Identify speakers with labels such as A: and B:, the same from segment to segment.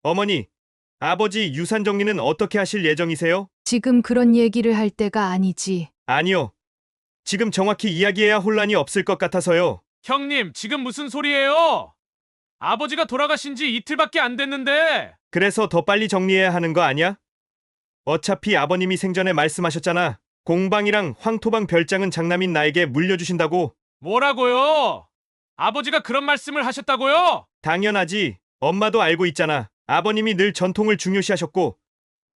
A: 어머니, 아버지 유산 정리는 어떻게 하실 예정이세요?
B: 지금 그런 얘기를 할 때가 아니지.
A: 아니요. 지금 정확히 이야기해야 혼란이 없을 것 같아서요.
C: 형님, 지금 무슨 소리예요? 아버지가 돌아가신 지 이틀밖에 안 됐는데.
A: 그래서 더 빨리 정리해야 하는 거 아니야? 어차피 아버님이 생전에 말씀하셨잖아. 공방이랑 황토방 별장은 장남인 나에게 물려주신다고.
C: 뭐라고요? 아버지가 그런 말씀을 하셨다고요?
A: 당연하지. 엄마도 알고 있잖아. 아버님이 늘 전통을 중요시하셨고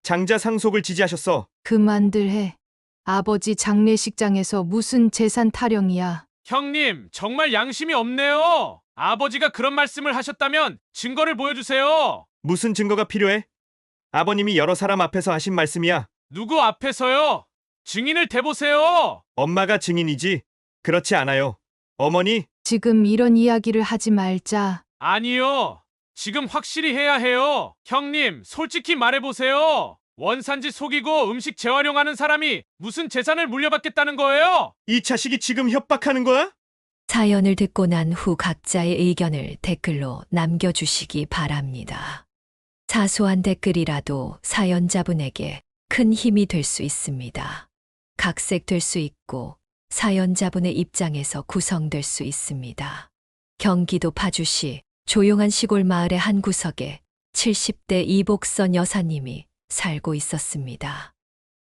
A: 장자 상속을 지지하셨어.
B: 그만들 해. 아버지 장례식장에서 무슨 재산 타령이야.
C: 형님, 정말 양심이 없네요. 아버지가 그런 말씀을 하셨다면 증거를 보여주세요.
A: 무슨 증거가 필요해? 아버님이 여러 사람 앞에서 하신 말씀이야.
C: 누구 앞에서요? 증인을 대보세요.
A: 엄마가 증인이지. 그렇지 않아요. 어머니,
B: 지금 이런 이야기를 하지 말자.
C: 아니요. 지금 확실히 해야 해요. 형님, 솔직히 말해보세요. 원산지 속이고 음식 재활용하는 사람이 무슨 재산을 물려받겠다는 거예요?
A: 이 자식이 지금 협박하는 거야?
D: 사연을 듣고 난 후 각자의 의견을 댓글로 남겨주시기 바랍니다. 사소한 댓글이라도 사연자분에게 큰 힘이 될 수 있습니다. 각색될 수 있고 사연자분의 입장에서 구성될 수 있습니다. 경기도 파주시 조용한 시골 마을의 한 구석에 70대 이복선 여사님이 살고 있었습니다.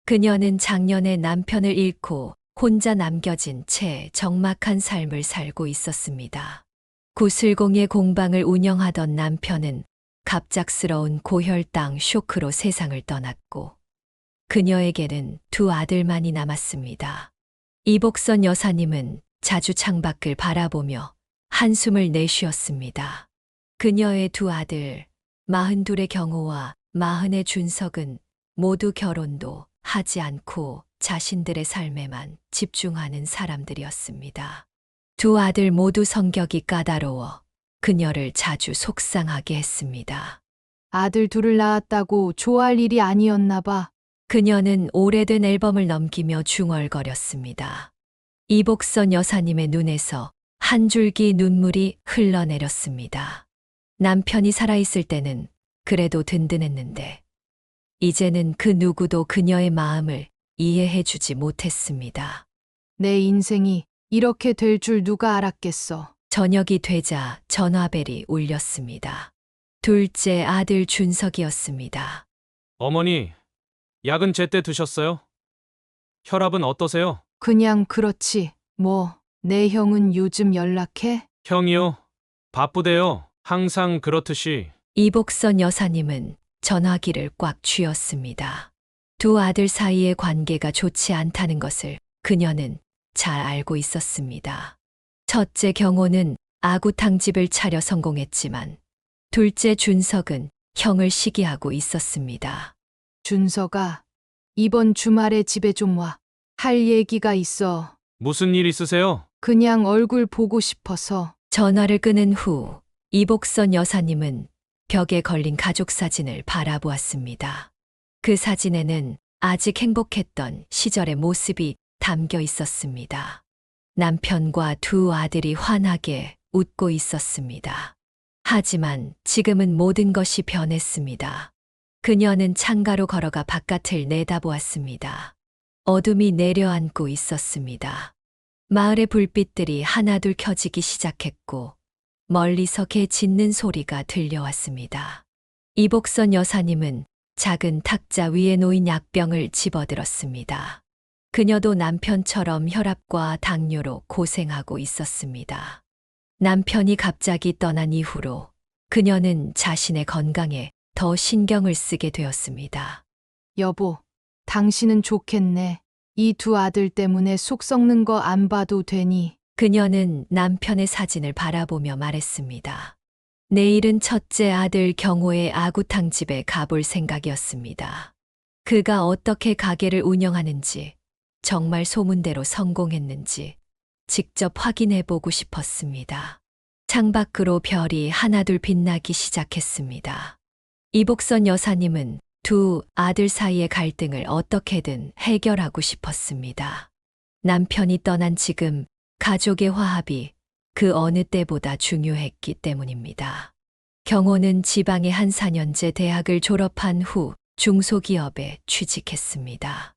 D: 그녀는 작년에 남편을 잃고 혼자 남겨진 채 적막한 삶을 살고 있었습니다. 구슬공예 공방을 운영하던 남편은 갑작스러운 고혈당 쇼크로 세상을 떠났고 그녀에게는 두 아들만이 남았습니다. 이복선 여사님은 자주 창밖을 바라보며 한숨을 내쉬었습니다. 그녀의 두 아들, 42의 경호와 40의 준석은 모두 결혼도 하지 않고 자신들의 삶에만 집중하는 사람들이었습니다. 두 아들 모두 성격이 까다로워 그녀를 자주 속상하게 했습니다.
B: 아들 둘을 낳았다고 좋아할 일이 아니었나 봐.
D: 그녀는 오래된 앨범을 넘기며 중얼거렸습니다. 이복선 여사님의 눈에서 한 줄기 눈물이 흘러내렸습니다. 남편이 살아있을 때는 그래도 든든했는데 이제는 그 누구도 그녀의 마음을 이해해주지 못했습니다.
B: 내 인생이 이렇게 될 줄 누가 알았겠어.
D: 저녁이 되자 전화벨이 울렸습니다. 둘째 아들 준석이었습니다.
C: 어머니, 약은 제때 드셨어요? 혈압은 어떠세요?
B: 그냥 그렇지. 뭐, 내 형은 요즘 연락해?
C: 형이요? 바쁘대요. 항상 그렇듯이.
D: 이복선 여사님은 전화기를 꽉 쥐었습니다. 두 아들 사이의 관계가 좋지 않다는 것을 그녀는 잘 알고 있었습니다. 첫째 경호는 아구탕집을 차려 성공했지만 둘째 준석은 형을 시기하고 있었습니다.
B: 준서가 이번 주말에 집에 좀 와. 할 얘기가 있어.
C: 무슨 일 있으세요?
B: 그냥 얼굴 보고 싶어서.
D: 전화를 끊은 후 이복선 여사님은 벽에 걸린 가족 사진을 바라보았습니다. 그 사진에는 아직 행복했던 시절의 모습이 담겨 있었습니다. 남편과 두 아들이 환하게 웃고 있었습니다. 하지만 지금은 모든 것이 변했습니다. 그녀는 창가로 걸어가 바깥을 내다보았습니다. 어둠이 내려앉고 있었습니다. 마을의 불빛들이 하나둘 켜지기 시작했고 멀리서 개 짖는 소리가 들려왔습니다. 이복선 여사님은 작은 탁자 위에 놓인 약병을 집어들었습니다. 그녀도 남편처럼 혈압과 당뇨로 고생하고 있었습니다. 남편이 갑자기 떠난 이후로 그녀는 자신의 건강에 더 신경을 쓰게 되었습니다.
B: 여보, 당신은 좋겠네. 이 두 아들 때문에 속 썩는 거 안 봐도 되니.
D: 그녀는 남편의 사진을 바라보며 말했습니다. 내일은 첫째 아들 경호의 아구탕집에 가볼 생각이었습니다. 그가 어떻게 가게를 운영하는지, 정말 소문대로 성공했는지 직접 확인해보고 싶었습니다. 창밖으로 별이 하나둘 빛나기 시작했습니다. 이복선 여사님은 두 아들 사이의 갈등을 어떻게든 해결하고 싶었습니다. 남편이 떠난 지금 가족의 화합이 그 어느 때보다 중요했기 때문입니다. 경호는 지방의 한 4년제 대학을 졸업한 후 중소기업에 취직했습니다.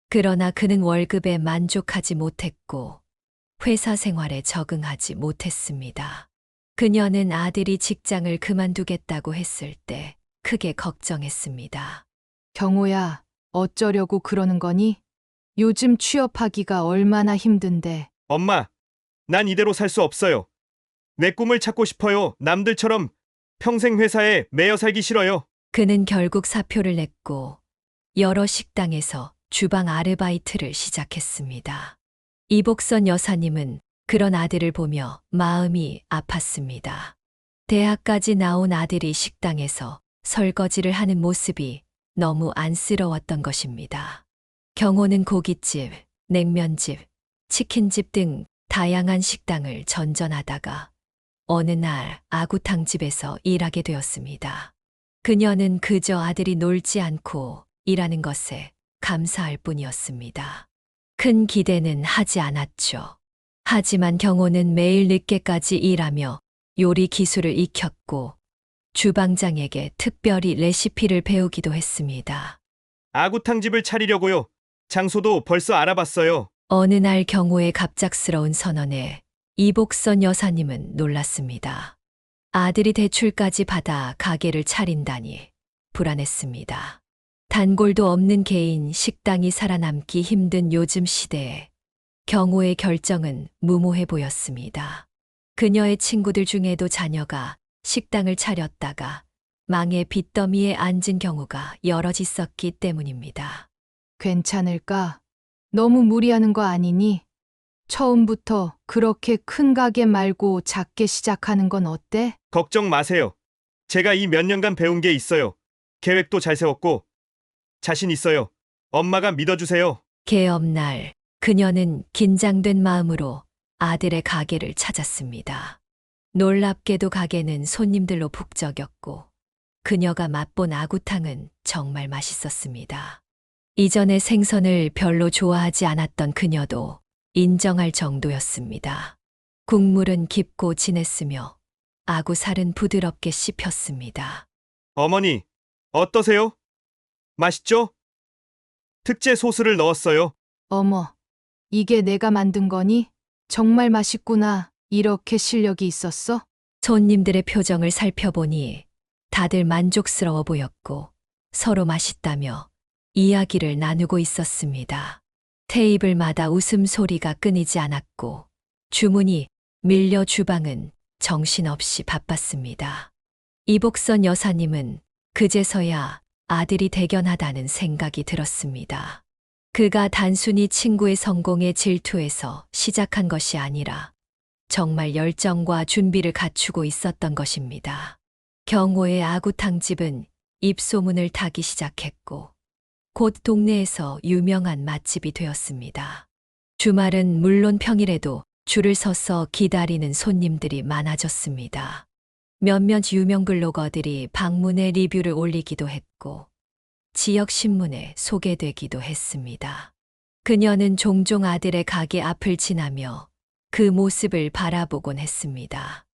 D: 그러나 그는 월급에 만족하지 못했고 회사 생활에 적응하지 못했습니다. 그녀는 아들이 직장을 그만두겠다고 했을 때 크게 걱정했습니다.
B: 경호야, 어쩌려고 그러는 거니? 요즘 취업하기가 얼마나 힘든데.
A: 엄마, 난 이대로 살 수 없어요. 내 꿈을 찾고 싶어요. 남들처럼 평생 회사에 매여 살기 싫어요.
D: 그는 결국 사표를 냈고 여러 식당에서 주방 아르바이트를 시작했습니다. 이복선 여사님은 그런 아들을 보며 마음이 아팠습니다. 대학까지 나온 아들이 식당에서 설거지를 하는 모습이 너무 안쓰러웠던 것입니다. 경호는 고깃집, 냉면집, 치킨집 등 다양한 식당을 전전하다가 어느 날 아구탕집에서 일하게 되었습니다. 그녀는 그저 아들이 놀지 않고 일하는 것에 감사할 뿐이었습니다. 큰 기대는 하지 않았죠. 하지만 경호는 매일 늦게까지 일하며 요리 기술을 익혔고 주방장에게 특별히 레시피를 배우기도 했습니다.
A: 아구탕집을 차리려고요. 장소도 벌써 알아봤어요.
D: 어느 날 경호의 갑작스러운 선언에 이복선 여사님은 놀랐습니다. 아들이 대출까지 받아 가게를 차린다니 불안했습니다. 단골도 없는 개인 식당이 살아남기 힘든 요즘 시대에 경호의 결정은 무모해 보였습니다. 그녀의 친구들 중에도 자녀가 식당을 차렸다가 망의 빚더미에 앉은 경우가 여럿 있었기 때문입니다.
B: 괜찮을까? 너무 무리하는 거 아니니? 처음부터 그렇게 큰 가게 말고 작게 시작하는 건 어때?
A: 걱정 마세요. 제가 이 몇 년간 배운 게 있어요. 계획도 잘 세웠고 자신 있어요. 엄마가 믿어주세요.
D: 개업날 그녀는 긴장된 마음으로 아들의 가게를 찾았습니다. 놀랍게도 가게는 손님들로 북적였고 그녀가 맛본 아구탕은 정말 맛있었습니다. 이전에 생선을 별로 좋아하지 않았던 그녀도 인정할 정도였습니다. 국물은 깊고 진했으며 아구살은 부드럽게 씹혔습니다.
A: 어머니, 어떠세요? 맛있죠? 특제 소스를 넣었어요.
B: 어머, 이게 내가 만든 거니? 정말 맛있구나. 이렇게 실력이 있었어?
D: 손님들의 표정을 살펴보니 다들 만족스러워 보였고 서로 맛있다며 이야기를 나누고 있었습니다. 테이블마다 웃음소리가 끊이지 않았고 주문이 밀려 주방은 정신없이 바빴습니다. 이복선 여사님은 그제서야 아들이 대견하다는 생각이 들었습니다. 그가 단순히 친구의 성공에 질투해서 시작한 것이 아니라 정말 열정과 준비를 갖추고 있었던 것입니다. 경호의 아구탕집은 입소문을 타기 시작했고 곧 동네에서 유명한 맛집이 되었습니다. 주말은 물론 평일에도 줄을 서서 기다리는 손님들이 많아졌습니다. 몇몇 유명 블로거들이 방문해 리뷰를 올리기도 했고 지역 신문에 소개되기도 했습니다. 그녀는 종종 아들의 가게 앞을 지나며 그 모습을 바라보곤 했습니다.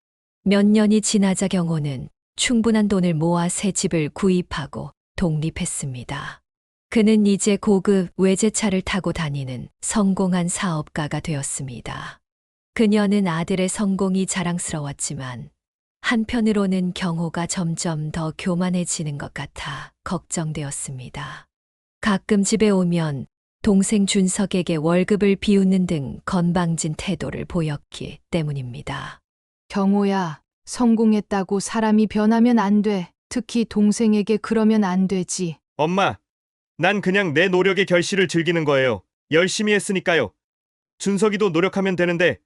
D: 몇 년이 지나자 경호는 충분한 돈을 모아 새 집을 구입하고 독립했습니다. 그는 이제 고급 외제차를 타고 다니는 성공한 사업가가 되었습니다. 그녀는 아들의 성공이 자랑스러웠지만 한편으로는 경호가 점점 더 교만해지는 것 같아 걱정되었습니다. 가끔 집에 오면 동생 준석에게 월급을 비웃는 등 건방진 태도를 보였기 때문입니다.
B: 경호야, 성공했다고 사람이 변하면 안 돼. 특히 동생에게 그러면 안 되지.
A: 엄마, 난 그냥 내 노력의 결실을 즐기는 거예요. 열심히 했으니까요. 준석이도 노력하면 되는데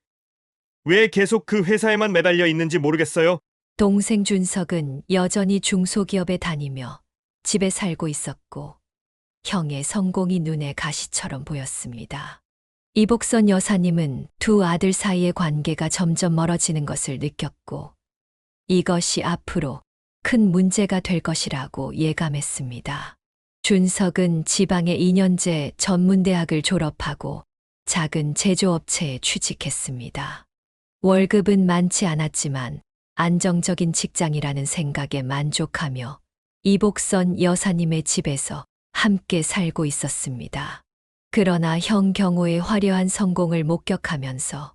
A: 왜 계속 그 회사에만 매달려 있는지 모르겠어요.
D: 동생 준석은 여전히 중소기업에 다니며 집에 살고 있었고 형의 성공이 눈에 가시처럼 보였습니다. 이복선 여사님은 두 아들 사이의 관계가 점점 멀어지는 것을 느꼈고 이것이 앞으로 큰 문제가 될 것이라고 예감했습니다. 준석은 지방의 2년제 전문대학을 졸업하고 작은 제조업체에 취직했습니다. 월급은 많지 않았지만 안정적인 직장이라는 생각에 만족하며 이복선 여사님의 집에서 함께 살고 있었습니다. 그러나 형 경호의 화려한 성공을 목격하면서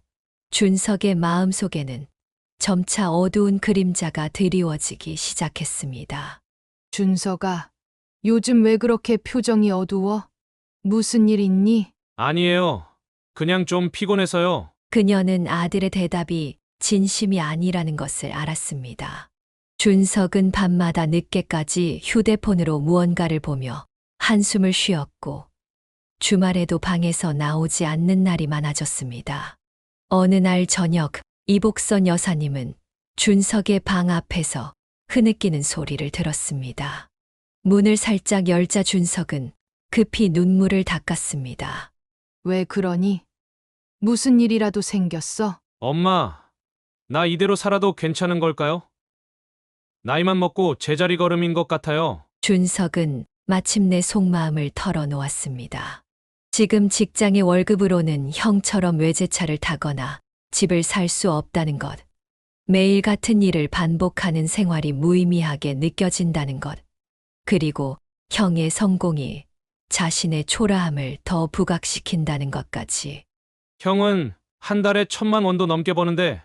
D: 준석의 마음속에는 점차 어두운 그림자가 드리워지기 시작했습니다.
B: 준석아, 요즘 왜 그렇게 표정이 어두워? 무슨 일 있니?
C: 아니에요. 그냥 좀 피곤해서요.
D: 그녀는 아들의 대답이 진심이 아니라는 것을 알았습니다. 준석은 밤마다 늦게까지 휴대폰으로 무언가를 보며 한숨을 쉬었고 주말에도 방에서 나오지 않는 날이 많아졌습니다. 어느 날 저녁 이복선 여사님은 준석의 방 앞에서 흐느끼는 소리를 들었습니다. 문을 살짝 열자 준석은 급히 눈물을 닦았습니다.
B: 왜 그러니? 무슨 일이라도 생겼어?
C: 엄마, 나 이대로 살아도 괜찮은 걸까요? 나이만 먹고 제자리 걸음인 것 같아요.
D: 준석은 마침내 속마음을 털어놓았습니다. 지금 직장의 월급으로는 형처럼 외제차를 타거나 집을 살 수 없다는 것, 매일 같은 일을 반복하는 생활이 무의미하게 느껴진다는 것, 그리고 형의 성공이 자신의 초라함을 더 부각시킨다는 것까지.
C: 형은 한 달에 1,000만 원도 넘게 버는데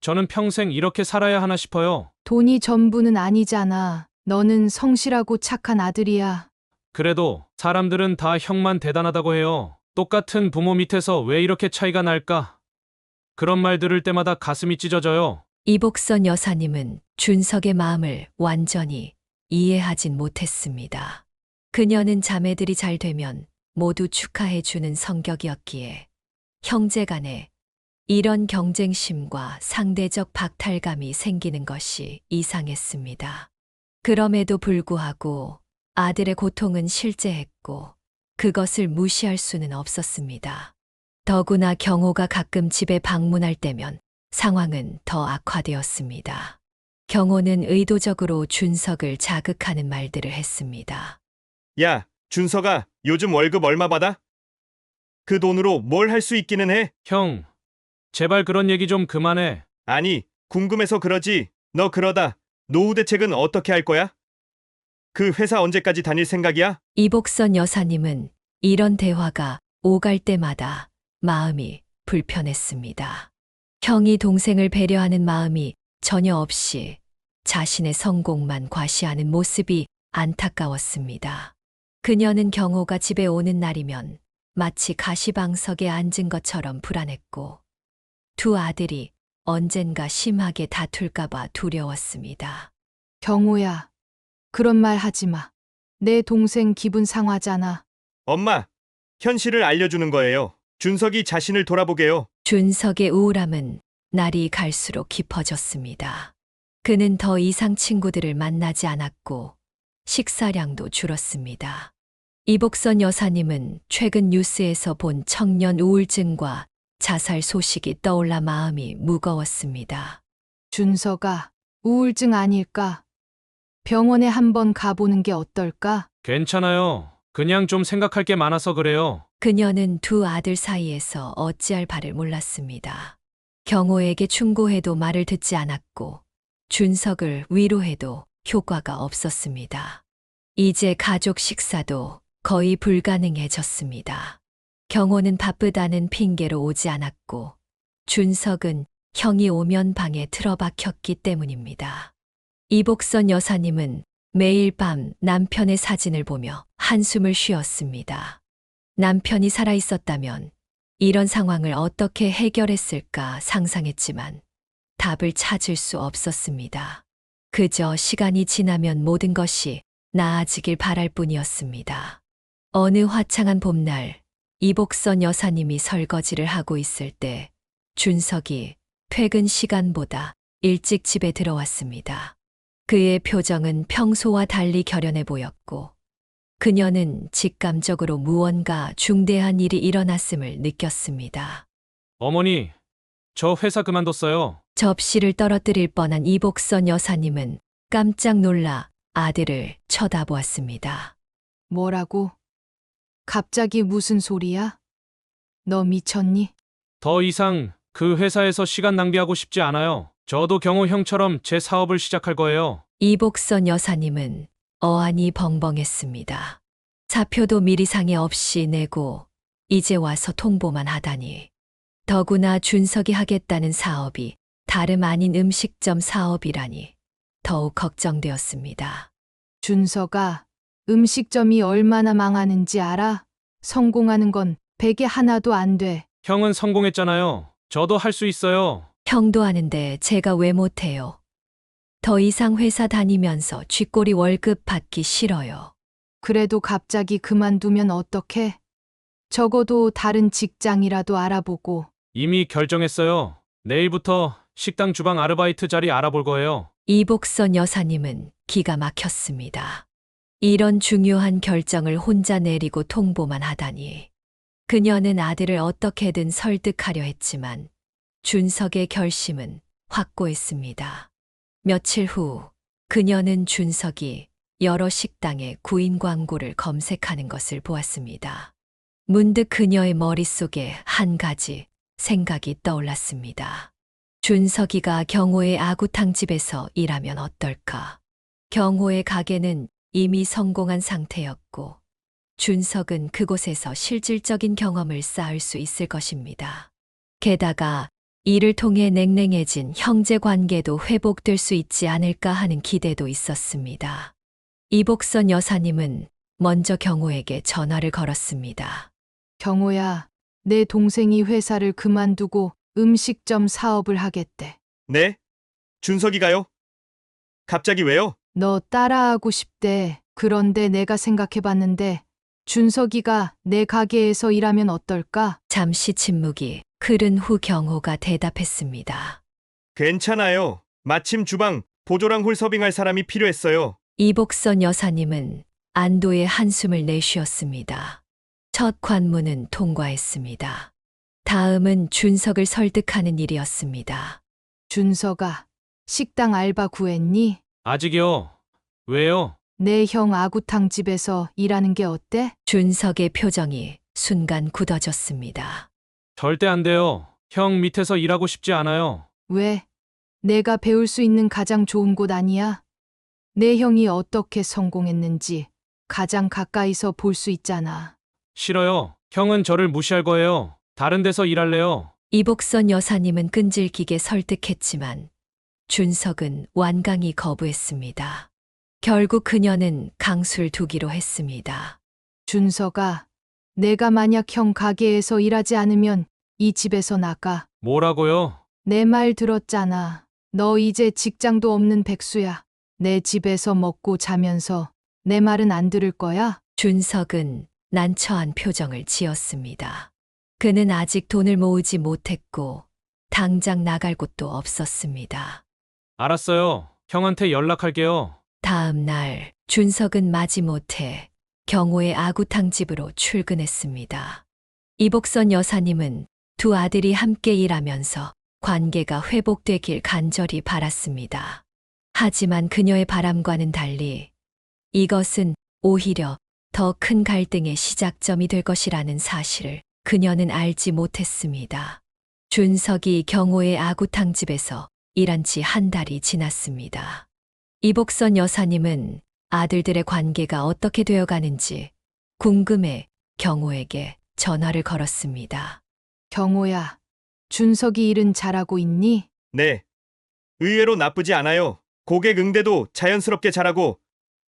C: 저는 평생 이렇게 살아야 하나 싶어요.
B: 돈이 전부는 아니잖아. 너는 성실하고 착한 아들이야.
C: 그래도 사람들은 다 형만 대단하다고 해요. 똑같은 부모 밑에서 왜 이렇게 차이가 날까? 그런 말 들을 때마다 가슴이 찢어져요.
D: 이복선 여사님은 준석의 마음을 완전히 이해하진 못했습니다. 그녀는 자매들이 잘 되면 모두 축하해주는 성격이었기에 형제 간에 이런 경쟁심과 상대적 박탈감이 생기는 것이 이상했습니다. 그럼에도 불구하고 아들의 고통은 실제했고 그것을 무시할 수는 없었습니다. 더구나 경호가 가끔 집에 방문할 때면 상황은 더 악화되었습니다. 경호는 의도적으로 준석을 자극하는 말들을 했습니다.
A: 야, 준석아, 요즘 월급 얼마 받아? 그 돈으로 뭘 할 수 있기는 해?
C: 형, 제발 그런 얘기 좀 그만해.
A: 아니, 궁금해서 그러지. 너 그러다 노후 대책은 어떻게 할 거야? 그 회사 언제까지 다닐 생각이야?
D: 이복선 여사님은 이런 대화가 오갈 때마다 마음이 불편했습니다. 형이 동생을 배려하는 마음이 전혀 없이 자신의 성공만 과시하는 모습이 안타까웠습니다. 그녀는 경호가 집에 오는 날이면 마치 가시방석에 앉은 것처럼 불안했고 두 아들이 언젠가 심하게 다툴까봐 두려웠습니다.
B: 경호야, 그런 말 하지 마. 내 동생 기분 상하잖아.
A: 엄마, 현실을 알려주는 거예요. 준석이 자신을 돌아보게요.
D: 준석의 우울함은 날이 갈수록 깊어졌습니다. 그는 더 이상 친구들을 만나지 않았고 식사량도 줄었습니다. 이복선 여사님은 최근 뉴스에서 본 청년 우울증과 자살 소식이 떠올라 마음이 무거웠습니다.
B: 준석아, 우울증 아닐까? 병원에 한번 가보는 게 어떨까?
C: 괜찮아요. 그냥 좀 생각할 게 많아서 그래요.
D: 그녀는 두 아들 사이에서 어찌할 바를 몰랐습니다. 경호에게 충고해도 말을 듣지 않았고 준석을 위로해도 효과가 없었습니다. 이제 가족 식사도 거의 불가능해졌습니다. 경호는 바쁘다는 핑계로 오지 않았고 준석은 형이 오면 방에 틀어박혔기 때문입니다. 이복선 여사님은 매일 밤 남편의 사진을 보며 한숨을 쉬었습니다. 남편이 살아있었다면 이런 상황을 어떻게 해결했을까 상상했지만 답을 찾을 수 없었습니다. 그저 시간이 지나면 모든 것이 나아지길 바랄 뿐이었습니다. 어느 화창한 봄날 이복선 여사님이 설거지를 하고 있을 때 준석이 퇴근 시간보다 일찍 집에 들어왔습니다. 그의 표정은 평소와 달리 결연해 보였고 그녀는 직감적으로 무언가 중대한 일이 일어났음을 느꼈습니다.
C: 어머니, 저 회사 그만뒀어요.
D: 접시를 떨어뜨릴 뻔한 이복선 여사님은 깜짝 놀라 아들을 쳐다보았습니다.
B: 뭐라고? 갑자기 무슨 소리야? 너 미쳤니?
C: 더 이상 그 회사에서 시간 낭비하고 싶지 않아요. 저도 경호 형처럼 제 사업을 시작할 거예요.
D: 이복선 여사님은 어안이 벙벙했습니다. 사표도 미리 상의 없이 내고 이제 와서 통보만 하다니. 더구나 준석이 하겠다는 사업이 다름 아닌 음식점 사업이라니 더욱 걱정되었습니다.
B: 준서가 음식점이 얼마나 망하는지 알아? 성공하는 건 100에 하나도 안 돼.
C: 형은 성공했잖아요. 저도 할 수 있어요.
D: 형도 하는데 제가 왜 못해요? 더 이상 회사 다니면서 쥐꼬리 월급 받기 싫어요.
B: 그래도 갑자기 그만두면 어떡해? 적어도 다른 직장이라도 알아보고.
C: 이미 결정했어요. 내일부터 식당 주방 아르바이트 자리 알아볼 거예요.
D: 이복선 여사님은 기가 막혔습니다. 이런 중요한 결정을 혼자 내리고 통보만 하다니. 그녀는 아들을 어떻게든 설득하려 했지만 준석의 결심은 확고했습니다. 며칠 후 그녀는 준석이 여러 식당의 구인 광고를 검색하는 것을 보았습니다. 문득 그녀의 머릿속에 한 가지 생각이 떠올랐습니다. 준석이가 경호의 아구탕집에서 일하면 어떨까? 경호의 가게는 이미 성공한 상태였고 준석은 그곳에서 실질적인 경험을 쌓을 수 있을 것입니다. 게다가 이를 통해 냉랭해진 형제 관계도 회복될 수 있지 않을까 하는 기대도 있었습니다. 이복선 여사님은 먼저 경호에게 전화를 걸었습니다.
B: 경호야, 내 동생이 회사를 그만두고 음식점 사업을 하겠대.
A: 네? 준석이가요? 갑자기 왜요?
B: 너 따라하고 싶대. 그런데 내가 생각해봤는데 준석이가 내 가게에서 일하면 어떨까?
D: 잠시 침묵이 흐른 후 경호가 대답했습니다.
A: 괜찮아요. 마침 주방 보조랑 홀 서빙할 사람이 필요했어요.
D: 이복선 여사님은 안도의 한숨을 내쉬었습니다. 첫 관문은 통과했습니다. 다음은 준석을 설득하는 일이었습니다.
B: 준서가 식당 알바 구했니?
C: 아직이요. 왜요?
B: 내 형 아구탕 집에서 일하는 게 어때?
D: 준석의 표정이 순간 굳어졌습니다.
C: 절대 안 돼요. 형 밑에서 일하고 싶지 않아요.
B: 왜? 내가 배울 수 있는 가장 좋은 곳 아니야? 내 형이 어떻게 성공했는지 가장 가까이서 볼 수 있잖아.
C: 싫어요. 형은 저를 무시할 거예요. 다른 데서 일할래요.
D: 이복선 여사님은 끈질기게 설득했지만 준석은 완강히 거부했습니다. 결국 그녀는 강수를 두기로 했습니다.
B: 준서가 내가 만약 형 가게에서 일하지 않으면 이 집에서 나가.
C: 뭐라고요?
B: 내 말 들었잖아. 너 이제 직장도 없는 백수야. 내 집에서 먹고 자면서 내 말은 안 들을 거야?
D: 준석은 난처한 표정을 지었습니다. 그는 아직 돈을 모으지 못했고 당장 나갈 곳도 없었습니다.
C: 알았어요. 형한테 연락할게요.
D: 다음 날 준석은 마지못해 경호의 아구탕 집으로 출근했습니다. 이복선 여사님은 두 아들이 함께 일하면서 관계가 회복되길 간절히 바랐습니다. 하지만 그녀의 바람과는 달리 이것은 오히려 더 큰 갈등의 시작점이 될 것이라는 사실을 그녀는 알지 못했습니다. 준석이 경호의 아구탕 집에서 일한 지 한 달이 지났습니다. 이복선 여사님은 아들들의 관계가 어떻게 되어가는지 궁금해 경호에게 전화를 걸었습니다.
B: 경호야, 준석이 일은 잘하고 있니?
A: 네. 의외로 나쁘지 않아요. 고객 응대도 자연스럽게 잘하고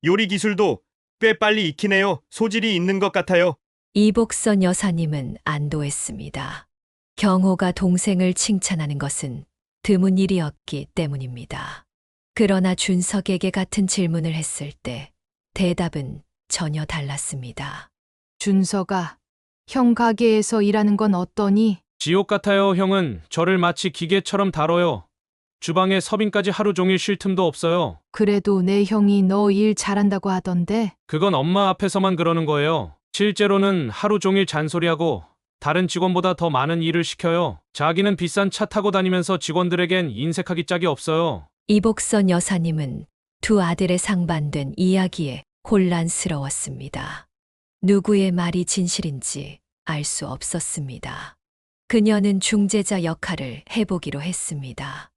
A: 요리 기술도 꽤 빨리 익히네요. 소질이 있는 것 같아요.
D: 이복선 여사님은 안도했습니다. 경호가 동생을 칭찬하는 것은 드문 일이었기 때문입니다. 그러나 준석에게 같은 질문을 했을 때 대답은 전혀 달랐습니다.
B: 준서가 형 가게에서 일하는 건 어떠니?
C: 지옥 같아요. 형은 저를 마치 기계처럼 다뤄요. 주방에 서빙까지 하루 종일 쉴 틈도 없어요.
B: 그래도 내 형이 너 일 잘한다고 하던데.
C: 그건 엄마 앞에서만 그러는 거예요. 실제로는 하루 종일 잔소리하고 다른 직원보다 더 많은 일을 시켜요. 자기는 비싼 차 타고 다니면서 직원들에겐 인색하기 짝이 없어요.
D: 이복선 여사님은 두 아들의 상반된 이야기에 혼란스러웠습니다. 누구의 말이 진실인지 알 수 없었습니다. 그녀는 중재자 역할을 해보기로 했습니다.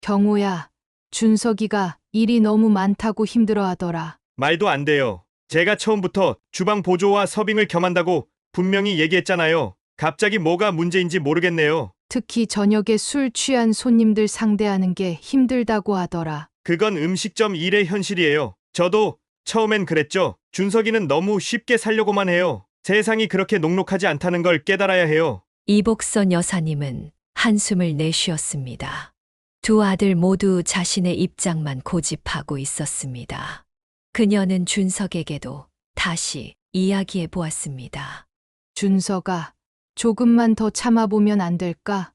B: 경호야, 준석이가 일이 너무 많다고 힘들어하더라.
A: 말도 안 돼요. 제가 처음부터 주방 보조와 서빙을 겸한다고 분명히 얘기했잖아요. 갑자기 뭐가 문제인지 모르겠네요.
B: 특히 저녁에 술 취한 손님들 상대하는 게 힘들다고 하더라.
A: 그건 음식점 일의 현실이에요. 저도 처음엔 그랬죠. 준석이는 너무 쉽게 살려고만 해요. 세상이 그렇게 녹록하지 않다는 걸 깨달아야 해요.
D: 이복선 여사님은 한숨을 내쉬었습니다. 두 아들 모두 자신의 입장만 고집하고 있었습니다. 그녀는 준석에게도 다시 이야기해 보았습니다.
B: 준석아, 조금만 더 참아보면 안 될까?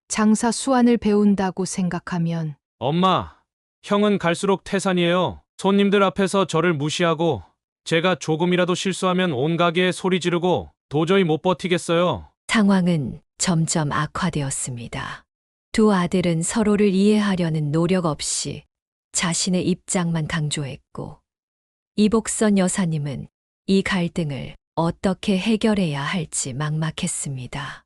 B: 장사 수완을 배운다고 생각하면
C: 엄마, 형은 갈수록 태산이에요. 손님들 앞에서 저를 무시하고 제가 조금이라도 실수하면 온 가게에 소리 지르고 도저히 못 버티겠어요.
D: 상황은 점점 악화되었습니다. 두 아들은 서로를 이해하려는 노력 없이 자신의 입장만 강조했고, 이복선 여사님은 이 갈등을 어떻게 해결해야 할지 막막했습니다.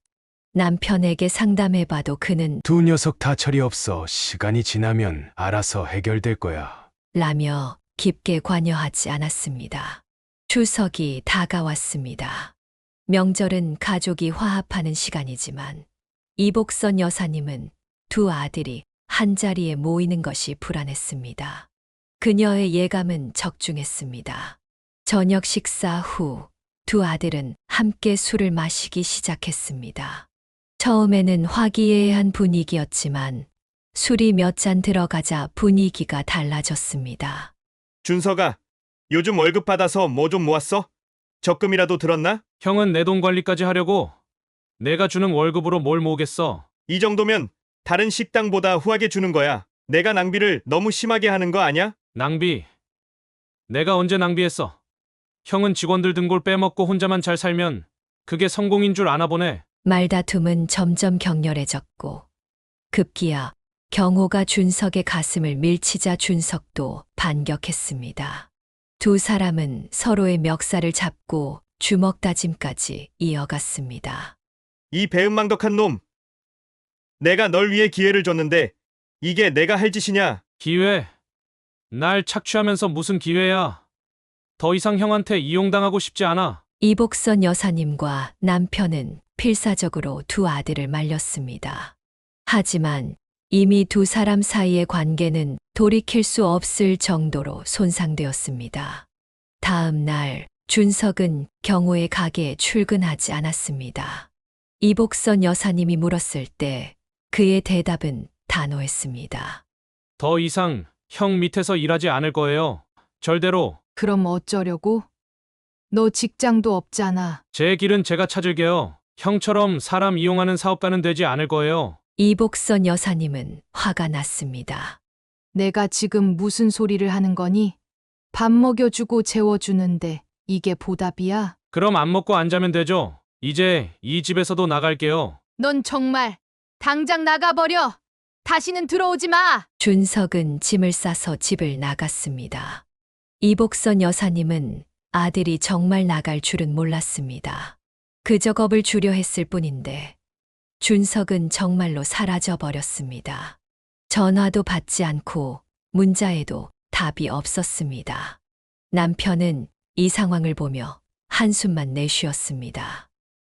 D: 남편에게 상담해봐도 그는
E: 두 녀석 다 철이 없어. 시간이 지나면 알아서 해결될 거야.
D: 라며 깊게 관여하지 않았습니다. 추석이 다가왔습니다. 명절은 가족이 화합하는 시간이지만 이복선 여사님은 두 아들이 한자리에 모이는 것이 불안했습니다. 그녀의 예감은 적중했습니다. 저녁 식사 후 두 아들은 함께 술을 마시기 시작했습니다. 처음에는 화기애애한 분위기였지만 술이 몇 잔 들어가자 분위기가 달라졌습니다.
A: 준석아, 요즘 월급 받아서 뭐 좀 모았어? 적금이라도 들었나?
C: 형은 내 돈 관리까지 하려고 내가 주는 월급으로 뭘 모으겠어.
A: 이 정도면 다른 식당보다 후하게 주는 거야. 내가 낭비를 너무 심하게 하는 거 아냐?
C: 낭비. 내가 언제 낭비했어? 형은 직원들 등골 빼먹고 혼자만 잘 살면 그게 성공인 줄 아나 보네.
D: 말다툼은 점점 격렬해졌고 급기야 경호가 준석의 가슴을 밀치자 준석도 반격했습니다. 두 사람은 서로의 멱살을 잡고 주먹 다짐까지 이어갔습니다.
A: 이 배은망덕한 놈. 내가 널 위해 기회를 줬는데 이게 내가 할 짓이냐?
C: 기회? 날 착취하면서 무슨 기회야? 더 이상 형한테 이용당하고 싶지 않아.
D: 이복선 여사님과 남편은 필사적으로 두 아들을 말렸습니다. 하지만 이미 두 사람 사이의 관계는 돌이킬 수 없을 정도로 손상되었습니다. 다음 날 준석은 경호의 가게에 출근하지 않았습니다. 이복선 여사님이 물었을 때 그의 대답은 단호했습니다.
C: 더 이상 형 밑에서 일하지 않을 거예요. 절대로.
B: 그럼 어쩌려고? 너 직장도 없잖아.
C: 제 길은 제가 찾을게요. 형처럼 사람 이용하는 사업가는 되지 않을 거예요.
D: 이복선 여사님은 화가 났습니다.
B: 내가 지금 무슨 소리를 하는 거니? 밥 먹여주고 재워주는데 이게 보답이야?
C: 그럼 안 먹고 안 자면 되죠. 이제 이 집에서도 나갈게요.
B: 넌 정말 당장 나가버려! 다시는 들어오지 마!
D: 준석은 짐을 싸서 집을 나갔습니다. 이복선 여사님은 아들이 정말 나갈 줄은 몰랐습니다. 그저 겁을 주려 했을 뿐인데 준석은 정말로 사라져 버렸습니다. 전화도 받지 않고 문자에도 답이 없었습니다. 남편은 이 상황을 보며 한숨만 내쉬었습니다.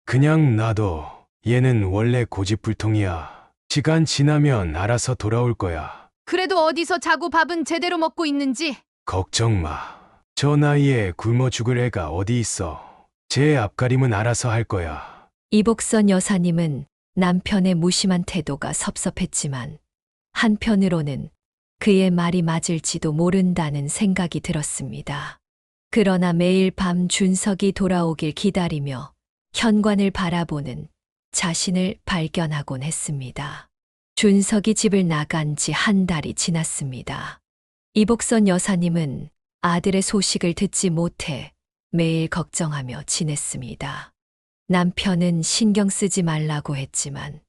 E: 그냥 놔둬. 얘는 원래 고집불통이야. 시간 지나면 알아서 돌아올 거야.
B: 그래도 어디서 자고 밥은 제대로 먹고 있는지.
E: 걱정 마. 저 나이에 굶어 죽을 애가 어디 있어. 제 앞가림은 알아서 할 거야.
D: 이복선 여사님은 남편의 무심한 태도가 섭섭했지만 한편으로는 그의 말이 맞을지도 모른다는 생각이 들었습니다. 그러나 매일 밤 준석이 돌아오길 기다리며 현관을 바라보는 자신을 발견하곤 했습니다. 준석이 집을 나간 지 한 달이 지났습니다. 이복선 여사님은 아들의 소식을 듣지 못해 매일 걱정하며 지냈습니다. 남편은 신경 쓰지 말라고 했지만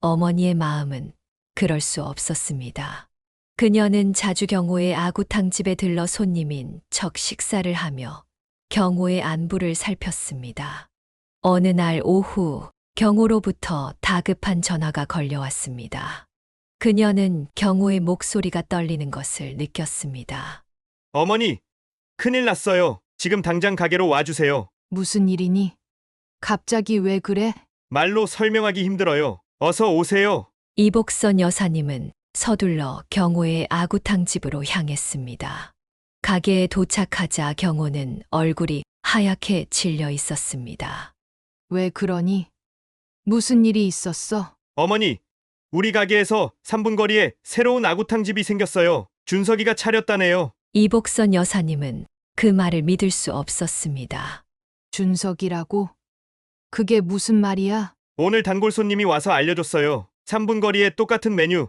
D: 어머니의 마음은 그럴 수 없었습니다. 그녀는 자주 경호의 아구탕집에 들러 손님인 척 식사를 하며 경호의 안부를 살폈습니다. 어느 날 오후 경호로부터 다급한 전화가 걸려왔습니다. 그녀는 경호의 목소리가 떨리는 것을 느꼈습니다.
A: 어머니, 큰일 났어요. 지금 당장 가게로 와주세요.
B: 무슨 일이니? 갑자기 왜 그래?
A: 말로 설명하기 힘들어요. 어서 오세요.
D: 이복선 여사님은 서둘러 경호의 아구탕 집으로 향했습니다. 가게에 도착하자 경호는 얼굴이 하얗게 질려 있었습니다.
B: 왜 그러니? 무슨 일이 있었어?
A: 어머니, 우리 가게에서 3분 거리에 새로운 아구탕 집이 생겼어요. 준석이가 차렸다네요.
D: 이복선 여사님은 그 말을 믿을 수 없었습니다.
B: 준석이라고? 그게 무슨 말이야?
A: 오늘 단골 손님이 와서 알려줬어요. 3분 거리에 똑같은 메뉴,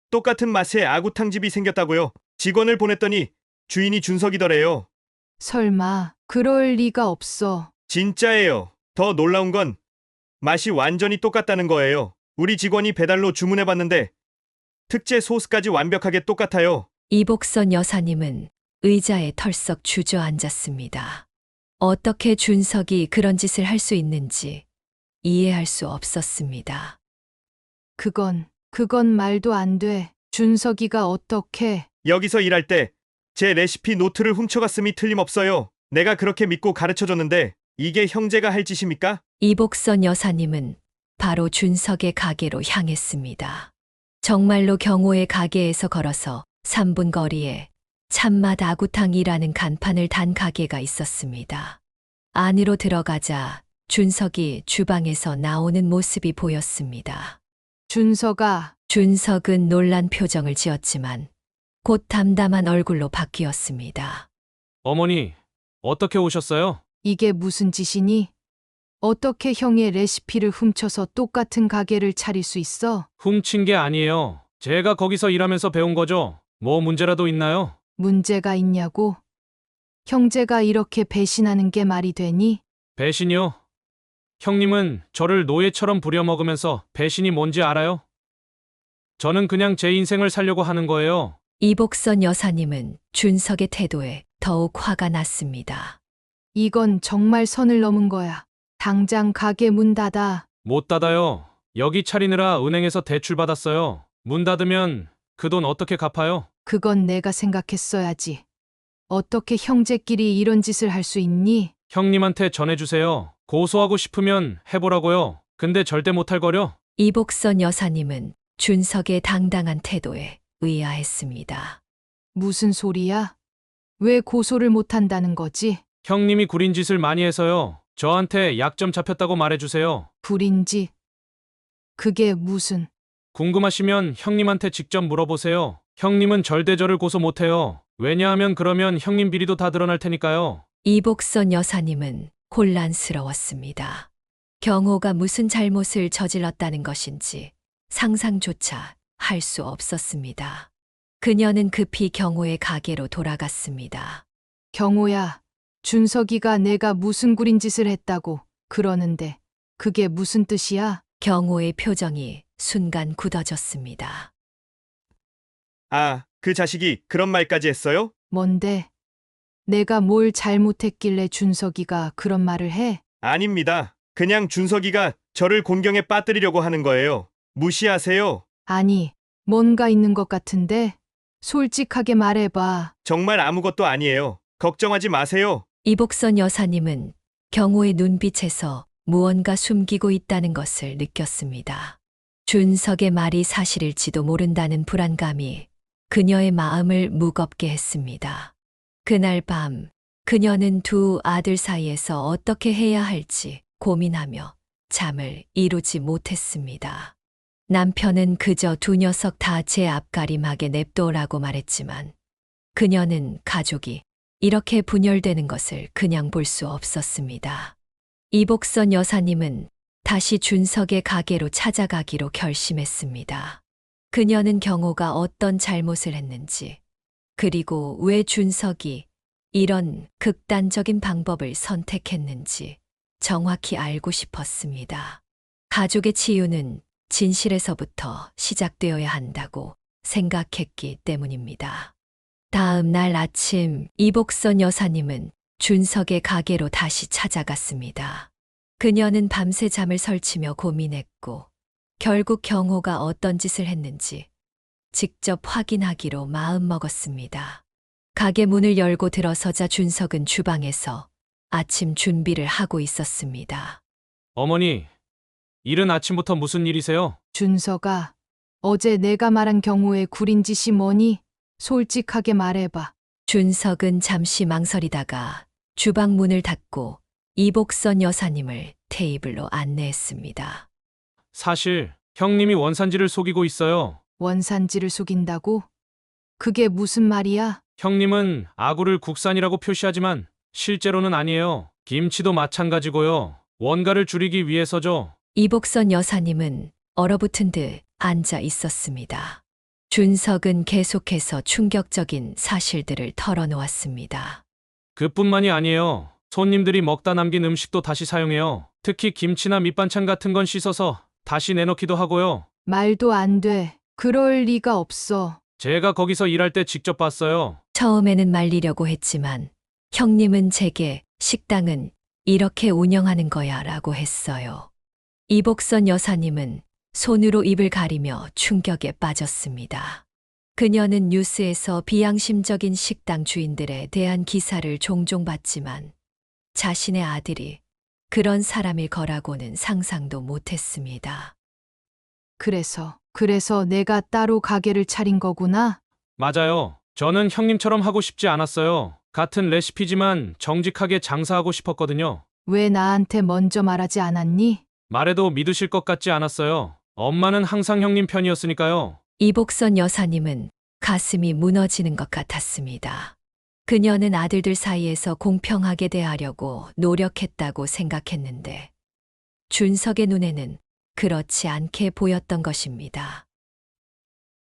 A: 똑같은 맛의 아구탕 집이 생겼다고요. 직원을 보냈더니 주인이 준석이더래요.
B: 설마, 그럴 리가 없어.
A: 진짜예요. 더 놀라운 건 맛이 완전히 똑같다는 거예요. 우리 직원이 배달로 주문해봤는데 특제 소스까지 완벽하게 똑같아요.
D: 이복선 여사님은 의자에 털썩 주저앉았습니다. 어떻게 준석이 그런 짓을 할 수 있는지 이해할 수 없었습니다.
B: 그건 말도 안 돼. 준석이가 어떻게?
A: 여기서 일할 때 제 레시피 노트를 훔쳐갔음이 틀림없어요. 내가 그렇게 믿고 가르쳐줬는데 이게 형제가 할 짓입니까?
D: 이복선 여사님은 바로 준석의 가게로 향했습니다. 정말로 경호의 가게에서 걸어서 3분 거리에 참맛 아구탕이라는 간판을 단 가게가 있었습니다. 안으로 들어가자 준석이 주방에서 나오는 모습이 보였습니다. 준석은 놀란 표정을 지었지만 곧 담담한 얼굴로 바뀌었습니다.
C: 어머니, 어떻게 오셨어요?
B: 이게 무슨 짓이니? 어떻게 형의 레시피를 훔쳐서 똑같은 가게를 차릴 수 있어?
C: 훔친 게 아니에요. 제가 거기서 일하면서 배운 거죠. 뭐 문제라도 있나요?
B: 문제가 있냐고? 형제가 이렇게 배신하는 게 말이 되니?
C: 배신이요? 형님은 저를 노예처럼 부려먹으면서 배신이 뭔지 알아요? 저는 그냥 제 인생을 살려고 하는 거예요.
D: 이복선 여사님은 준석의 태도에 더욱 화가 났습니다.
B: 이건 정말 선을 넘은 거야. 당장 가게 문 닫아.
C: 못 닫아요. 여기 차리느라 은행에서 대출 받았어요. 문 닫으면 그 돈 어떻게 갚아요?
B: 그건 내가 생각했어야지. 어떻게 형제끼리 이런 짓을 할 수 있니?
C: 형님한테 전해주세요. 고소하고 싶으면 해보라고요. 근데 절대 못할 거려.
D: 이복선 여사님은 준석의 당당한 태도에 의아했습니다.
B: 무슨 소리야? 왜 고소를 못한다는 거지?
C: 형님이 구린 짓을 많이 해서요. 저한테 약점 잡혔다고 말해주세요.
B: 불인지. 그게 무슨...
C: 궁금하시면 형님한테 직접 물어보세요. 형님은 절대 저를 고소 못해요. 왜냐하면 그러면 형님 비리도 다 드러날 테니까요.
D: 이복선 여사님은 혼란스러웠습니다. 경호가 무슨 잘못을 저질렀다는 것인지 상상조차 할 수 없었습니다. 그녀는 급히 경호의 가게로 돌아갔습니다.
B: 경호야, 준석이가 내가 무슨 구린 짓을 했다고 그러는데 그게 무슨 뜻이야?
D: 경호의 표정이 순간 굳어졌습니다.
A: 아, 그 자식이 그런 말까지 했어요?
B: 뭔데? 내가 뭘 잘못했길래 준석이가 그런 말을 해?
A: 아닙니다. 그냥 준석이가 저를 곤경에 빠뜨리려고 하는 거예요. 무시하세요.
B: 아니, 뭔가 있는 것 같은데? 솔직하게 말해봐.
A: 정말 아무것도 아니에요. 걱정하지 마세요.
D: 이복선 여사님은 경호의 눈빛에서 무언가 숨기고 있다는 것을 느꼈습니다. 준석의 말이 사실일지도 모른다는 불안감이 그녀의 마음을 무겁게 했습니다. 그날 밤 그녀는 두 아들 사이에서 어떻게 해야 할지 고민하며 잠을 이루지 못했습니다. 남편은 그저 두 녀석 다 제 앞가림하게 냅둬라고 말했지만 그녀는 가족이 이렇게 분열되는 것을 그냥 볼 수 없었습니다. 이복선 여사님은 다시 준석의 가게로 찾아가기로 결심했습니다. 그녀는 경호가 어떤 잘못을 했는지, 그리고 왜 준석이 이런 극단적인 방법을 선택했는지 정확히 알고 싶었습니다. 가족의 치유는 진실에서부터 시작되어야 한다고 생각했기 때문입니다. 다음 날 아침 이복선 여사님은 준석의 가게로 다시 찾아갔습니다. 그녀는 밤새 잠을 설치며 고민했고 결국 경호가 어떤 짓을 했는지 직접 확인하기로 마음먹었습니다. 가게 문을 열고 들어서자 준석은 주방에서 아침 준비를 하고 있었습니다.
C: 어머니, 이른 아침부터 무슨 일이세요?
B: 준서가 어제 내가 말한 경우에 구린 짓이 뭐니? 솔직하게 말해봐.
D: 준석은 잠시 망설이다가 주방 문을 닫고 이복선 여사님을 테이블로 안내했습니다.
C: 사실 형님이 원산지를 속이고 있어요.
B: 원산지를 속인다고? 그게 무슨 말이야?
C: 형님은 아구를 국산이라고 표시하지만 실제로는 아니에요. 김치도 마찬가지고요. 원가를 줄이기 위해서죠.
D: 이복선 여사님은 얼어붙은 듯 앉아 있었습니다. 준석은 계속해서 충격적인 사실들을 털어놓았습니다.
C: 그뿐만이 아니에요. 손님들이 먹다 남긴 음식도 다시 사용해요. 특히 김치나 밑반찬 같은 건 씻어서 다시 내놓기도 하고요.
B: 말도 안 돼. 그럴 리가 없어.
C: 제가 거기서 일할 때 직접 봤어요.
D: 처음에는 말리려고 했지만 형님은 제게 식당은 이렇게 운영하는 거야 라고 했어요. 이복선 여사님은 손으로 입을 가리며 충격에 빠졌습니다. 그녀는 뉴스에서 비양심적인 식당 주인들에 대한 기사를 종종 봤지만 자신의 아들이 그런 사람일 거라고는 상상도 못했습니다.
B: 그래서 내가 따로 가게를 차린 거구나?
C: 맞아요. 저는 형님처럼 하고 싶지 않았어요. 같은 레시피지만 정직하게 장사하고 싶었거든요.
B: 왜 나한테 먼저 말하지 않았니?
C: 말해도 믿으실 것 같지 않았어요. 엄마는 항상 형님 편이었으니까요.
D: 이복선 여사님은 가슴이 무너지는 것 같았습니다. 그녀는 아들들 사이에서 공평하게 대하려고 노력했다고 생각했는데 준석의 눈에는 그렇지 않게 보였던 것입니다.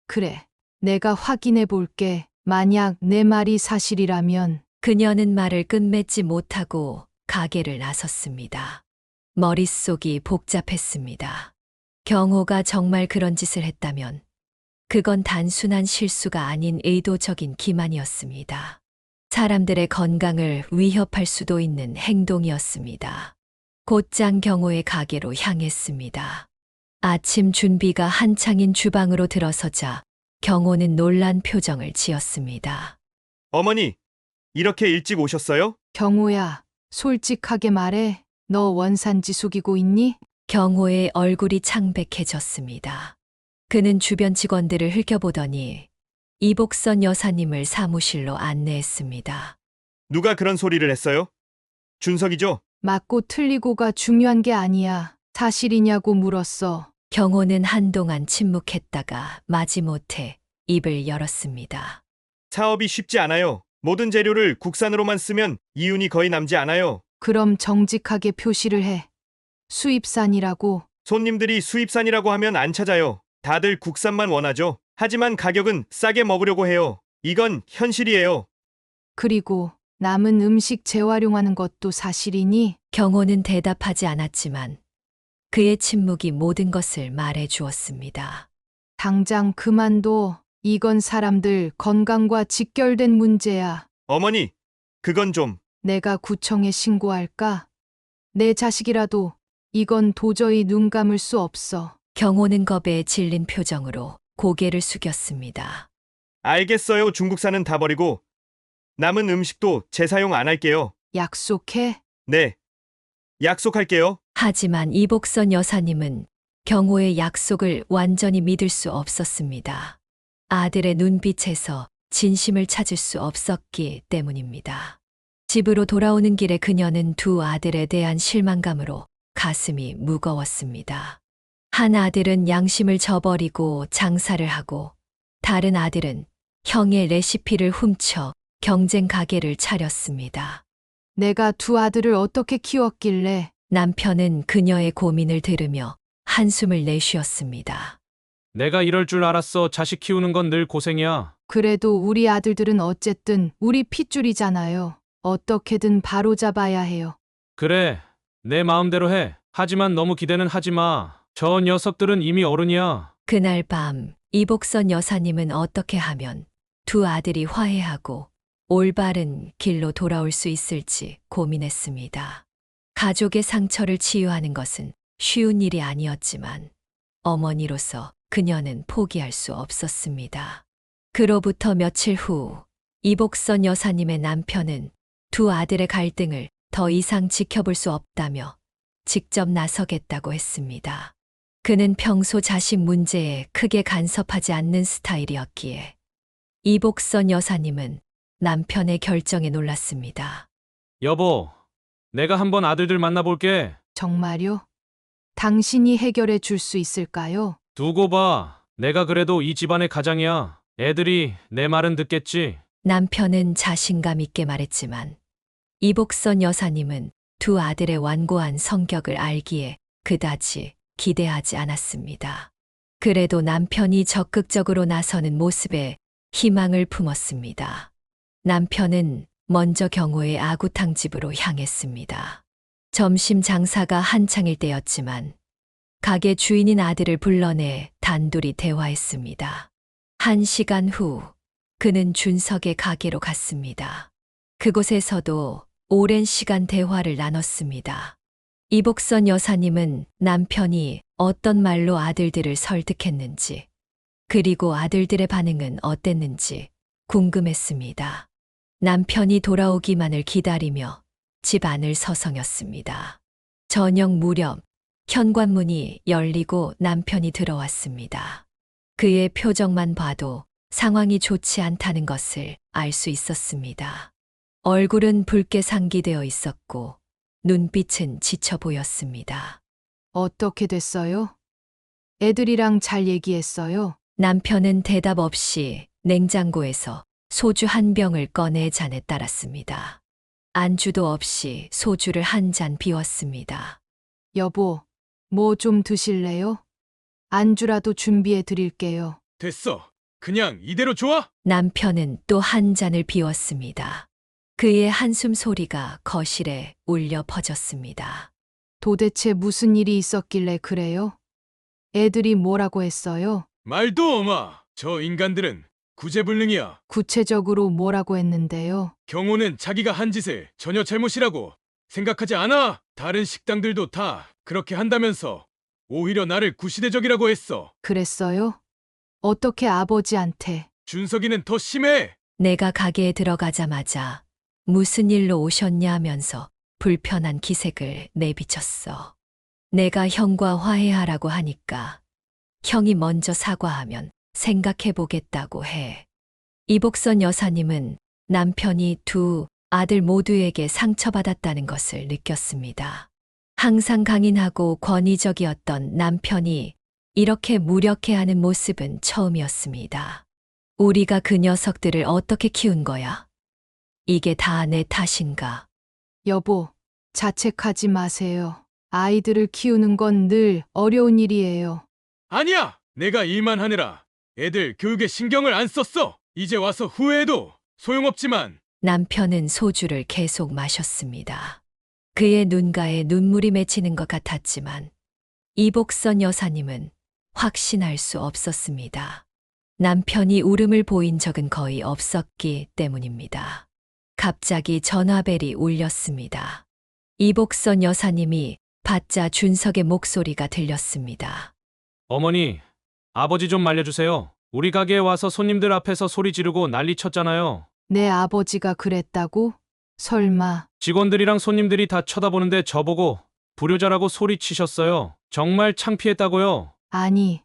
B: 그래. 내가 확인해 볼게. 만약 내 말이 사실이라면
D: 그녀는 말을 끝맺지 못하고 가게를 나섰습니다. 머릿속이 복잡했습니다. 경호가 정말 그런 짓을 했다면 그건 단순한 실수가 아닌 의도적인 기만이었습니다. 사람들의 건강을 위협할 수도 있는 행동이었습니다. 곧장 경호의 가게로 향했습니다. 아침 준비가 한창인 주방으로 들어서자 경호는 놀란 표정을 지었습니다.
A: 어머니, 이렇게 일찍 오셨어요?
B: 경호야, 솔직하게 말해. 너 원산지 속이고 있니?
D: 경호의 얼굴이 창백해졌습니다. 그는 주변 직원들을 흘겨보더니 이복선 여사님을 사무실로 안내했습니다.
A: 누가 그런 소리를 했어요? 준석이죠?
B: 맞고 틀리고가 중요한 게 아니야. 사실이냐고 물었어.
D: 경호는 한동안 침묵했다가 마지못해 입을 열었습니다.
A: 사업이 쉽지 않아요. 모든 재료를 국산으로만 쓰면 이윤이 거의 남지 않아요.
B: 그럼 정직하게 표시를 해. 수입산이라고.
A: 손님들이 수입산이라고 하면 안 찾아요. 다들 국산만 원하죠. 하지만 가격은 싸게 먹으려고 해요. 이건 현실이에요.
B: 그리고 남은 음식 재활용하는 것도 사실이니?
D: 경호는 대답하지 않았지만 그의 침묵이 모든 것을 말해 주었습니다.
B: 당장 그만둬. 이건 사람들 건강과 직결된 문제야.
A: 어머니, 그건 좀.
B: 내가 구청에 신고할까? 내 자식이라도 이건 도저히 눈 감을 수 없어.
D: 경호는 겁에 질린 표정으로 고개를 숙였습니다.
A: 알겠어요. 중국산은 다 버리고 남은 음식도 재사용 안 할게요.
B: 약속해?
A: 네. 약속할게요.
D: 하지만 이복선 여사님은 경호의 약속을 완전히 믿을 수 없었습니다. 아들의 눈빛에서 진심을 찾을 수 없었기 때문입니다. 집으로 돌아오는 길에 그녀는 두 아들에 대한 실망감으로 가슴이 무거웠습니다. 한 아들은 양심을 저버리고 장사를 하고 다른 아들은 형의 레시피를 훔쳐 경쟁 가게를 차렸습니다.
B: 내가 두 아들을 어떻게 키웠길래?
D: 남편은 그녀의 고민을 들으며 한숨을 내쉬었습니다.
C: 내가 이럴 줄 알았어. 자식 키우는 건 늘 고생이야.
B: 그래도 우리 아들들은 어쨌든 우리 핏줄이잖아요. 어떻게든 바로잡아야 해요.
C: 그래, 내 마음대로 해. 하지만 너무 기대는 하지 마. 저 녀석들은 이미 어른이야.
D: 그날 밤 이복선 여사님은 어떻게 하면 두 아들이 화해하고 올바른 길로 돌아올 수 있을지 고민했습니다. 가족의 상처를 치유하는 것은 쉬운 일이 아니었지만 어머니로서 그녀는 포기할 수 없었습니다. 그로부터 며칠 후 이복선 여사님의 남편은 두 아들의 갈등을 더 이상 지켜볼 수 없다며 직접 나서겠다고 했습니다. 그는 평소 자식 문제에 크게 간섭하지 않는 스타일이었기에 이복선 여사님은 남편의 결정에 놀랐습니다.
C: 여보, 내가 한번 아들들 만나볼게.
B: 정말요? 당신이 해결해 줄 수 있을까요?
C: 두고 봐. 내가 그래도 이 집안의 가장이야. 애들이 내 말은 듣겠지.
D: 남편은 자신감 있게 말했지만 이복선 여사님은 두 아들의 완고한 성격을 알기에 그다지 기대하지 않았습니다. 그래도 남편이 적극적으로 나서는 모습에 희망을 품었습니다. 남편은 먼저 경호의 아구탕 집으로 향했습니다. 점심 장사가 한창일 때였지만 가게 주인인 아들을 불러내 단둘이 대화했습니다. 1시간 후 그는 준석의 가게로 갔습니다. 그곳에서도 오랜 시간 대화를 나눴습니다. 이복선 여사님은 남편이 어떤 말로 아들들을 설득했는지, 그리고 아들들의 반응은 어땠는지 궁금했습니다. 남편이 돌아오기만을 기다리며 집 안을 서성였습니다. 저녁 무렵 현관문이 열리고 남편이 들어왔습니다. 그의 표정만 봐도 상황이 좋지 않다는 것을 알 수 있었습니다. 얼굴은 붉게 상기되어 있었고 눈빛은 지쳐 보였습니다.
B: 어떻게 됐어요? 애들이랑 잘 얘기했어요?
D: 남편은 대답 없이 냉장고에서 소주 한 병을 꺼내 잔에 따랐습니다. 안주도 없이 소주를 한 잔 비웠습니다.
B: 여보, 뭐 좀 드실래요? 안주라도 준비해 드릴게요.
E: 됐어. 그냥 이대로 좋아?
D: 남편은 또 한 잔을 비웠습니다. 그의 한숨 소리가 거실에 울려 퍼졌습니다.
B: 도대체 무슨 일이 있었길래 그래요? 애들이 뭐라고 했어요?
E: 말도 어마. 저 인간들은 구제불능이야.
B: 구체적으로 뭐라고 했는데요?
E: 경호는 자기가 한 짓을 전혀 잘못이라고 생각하지 않아. 다른 식당들도 다 그렇게 한다면서 오히려 나를 구시대적이라고 했어.
B: 그랬어요? 어떻게 아버지한테?
E: 준석이는 더 심해.
D: 내가 가게에 들어가자마자 무슨 일로 오셨냐 하면서 불편한 기색을 내비쳤어. 내가 형과 화해하라고 하니까 형이 먼저 사과하면 생각해보겠다고 해. 이복선 여사님은 남편이 두 아들 모두에게 상처받았다는 것을 느꼈습니다. 항상 강인하고 권위적이었던 남편이 이렇게 무력해하는 모습은 처음이었습니다. 우리가 그 녀석들을 어떻게 키운 거야? 이게 다 내 탓인가?
B: 여보, 자책하지 마세요. 아이들을 키우는 건 늘 어려운 일이에요.
E: 아니야. 내가 일만 하느라 애들 교육에 신경을 안 썼어. 이제 와서 후회해도 소용없지만
D: 남편은 소주를 계속 마셨습니다. 그의 눈가에 눈물이 맺히는 것 같았지만 이복선 여사님은 확신할 수 없었습니다. 남편이 울음을 보인 적은 거의 없었기 때문입니다. 갑자기 전화벨이 울렸습니다. 이복선 여사님이 받자 준석의 목소리가 들렸습니다.
C: 어머니, 아버지 좀 말려주세요. 우리 가게에 와서 손님들 앞에서 소리 지르고 난리 쳤잖아요.
B: 내 아버지가 그랬다고? 설마.
C: 직원들이랑 손님들이 다 쳐다보는데 저보고 불효자라고 소리치셨어요. 정말 창피했다고요.
B: 아니,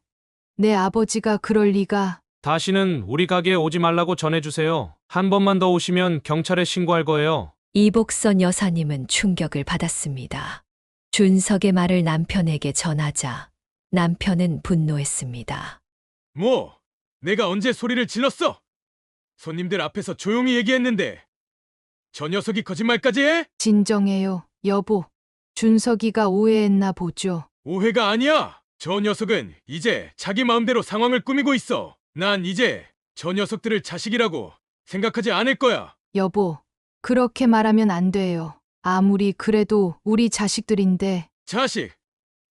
B: 내 아버지가 그럴 리가.
C: 다시는 우리 가게에 오지 말라고 전해주세요. 한 번만 더 오시면 경찰에 신고할 거예요.
D: 이복선 여사님은 충격을 받았습니다. 준석의 말을 남편에게 전하자 남편은 분노했습니다.
E: 뭐 내가 언제 소리를 질렀어? 손님들 앞에서 조용히 얘기했는데 저 녀석이 거짓말까지 해?
B: 진정해요, 여보. 준석이가 오해했나 보죠.
E: 오해가 아니야. 저 녀석은 이제 자기 마음대로 상황을 꾸미고 있어. 난 이제 저 녀석들을 자식이라고 생각하지 않을 거야.
B: 여보, 그렇게 말하면 안 돼요. 아무리 그래도 우리 자식들인데.
E: 자식.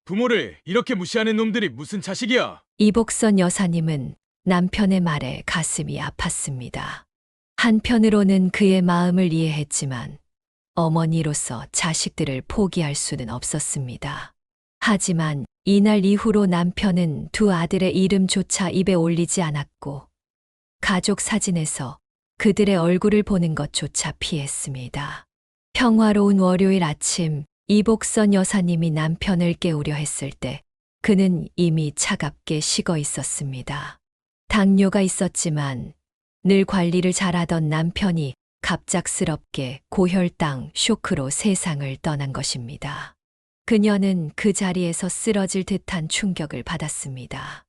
E: 부모를 이렇게 무시하는 놈들이 무슨 자식이야.
D: 이복선 여사님은 남편의 말에 가슴이 아팠습니다. 한편으로는 그의 마음을 이해했지만 어머니로서 자식들을 포기할 수는 없었습니다. 하지만 이날 이후로 남편은 두 아들의 이름조차 입에 올리지 않았고 가족 사진에서 그들의 얼굴을 보는 것조차 피했습니다. 평화로운 월요일 아침 이복선 여사님이 남편을 깨우려 했을 때 그는 이미 차갑게 식어 있었습니다. 당뇨가 있었지만 늘 관리를 잘하던 남편이 갑작스럽게 고혈당 쇼크로 세상을 떠난 것입니다. 그녀는 그 자리에서 쓰러질 듯한 충격을 받았습니다.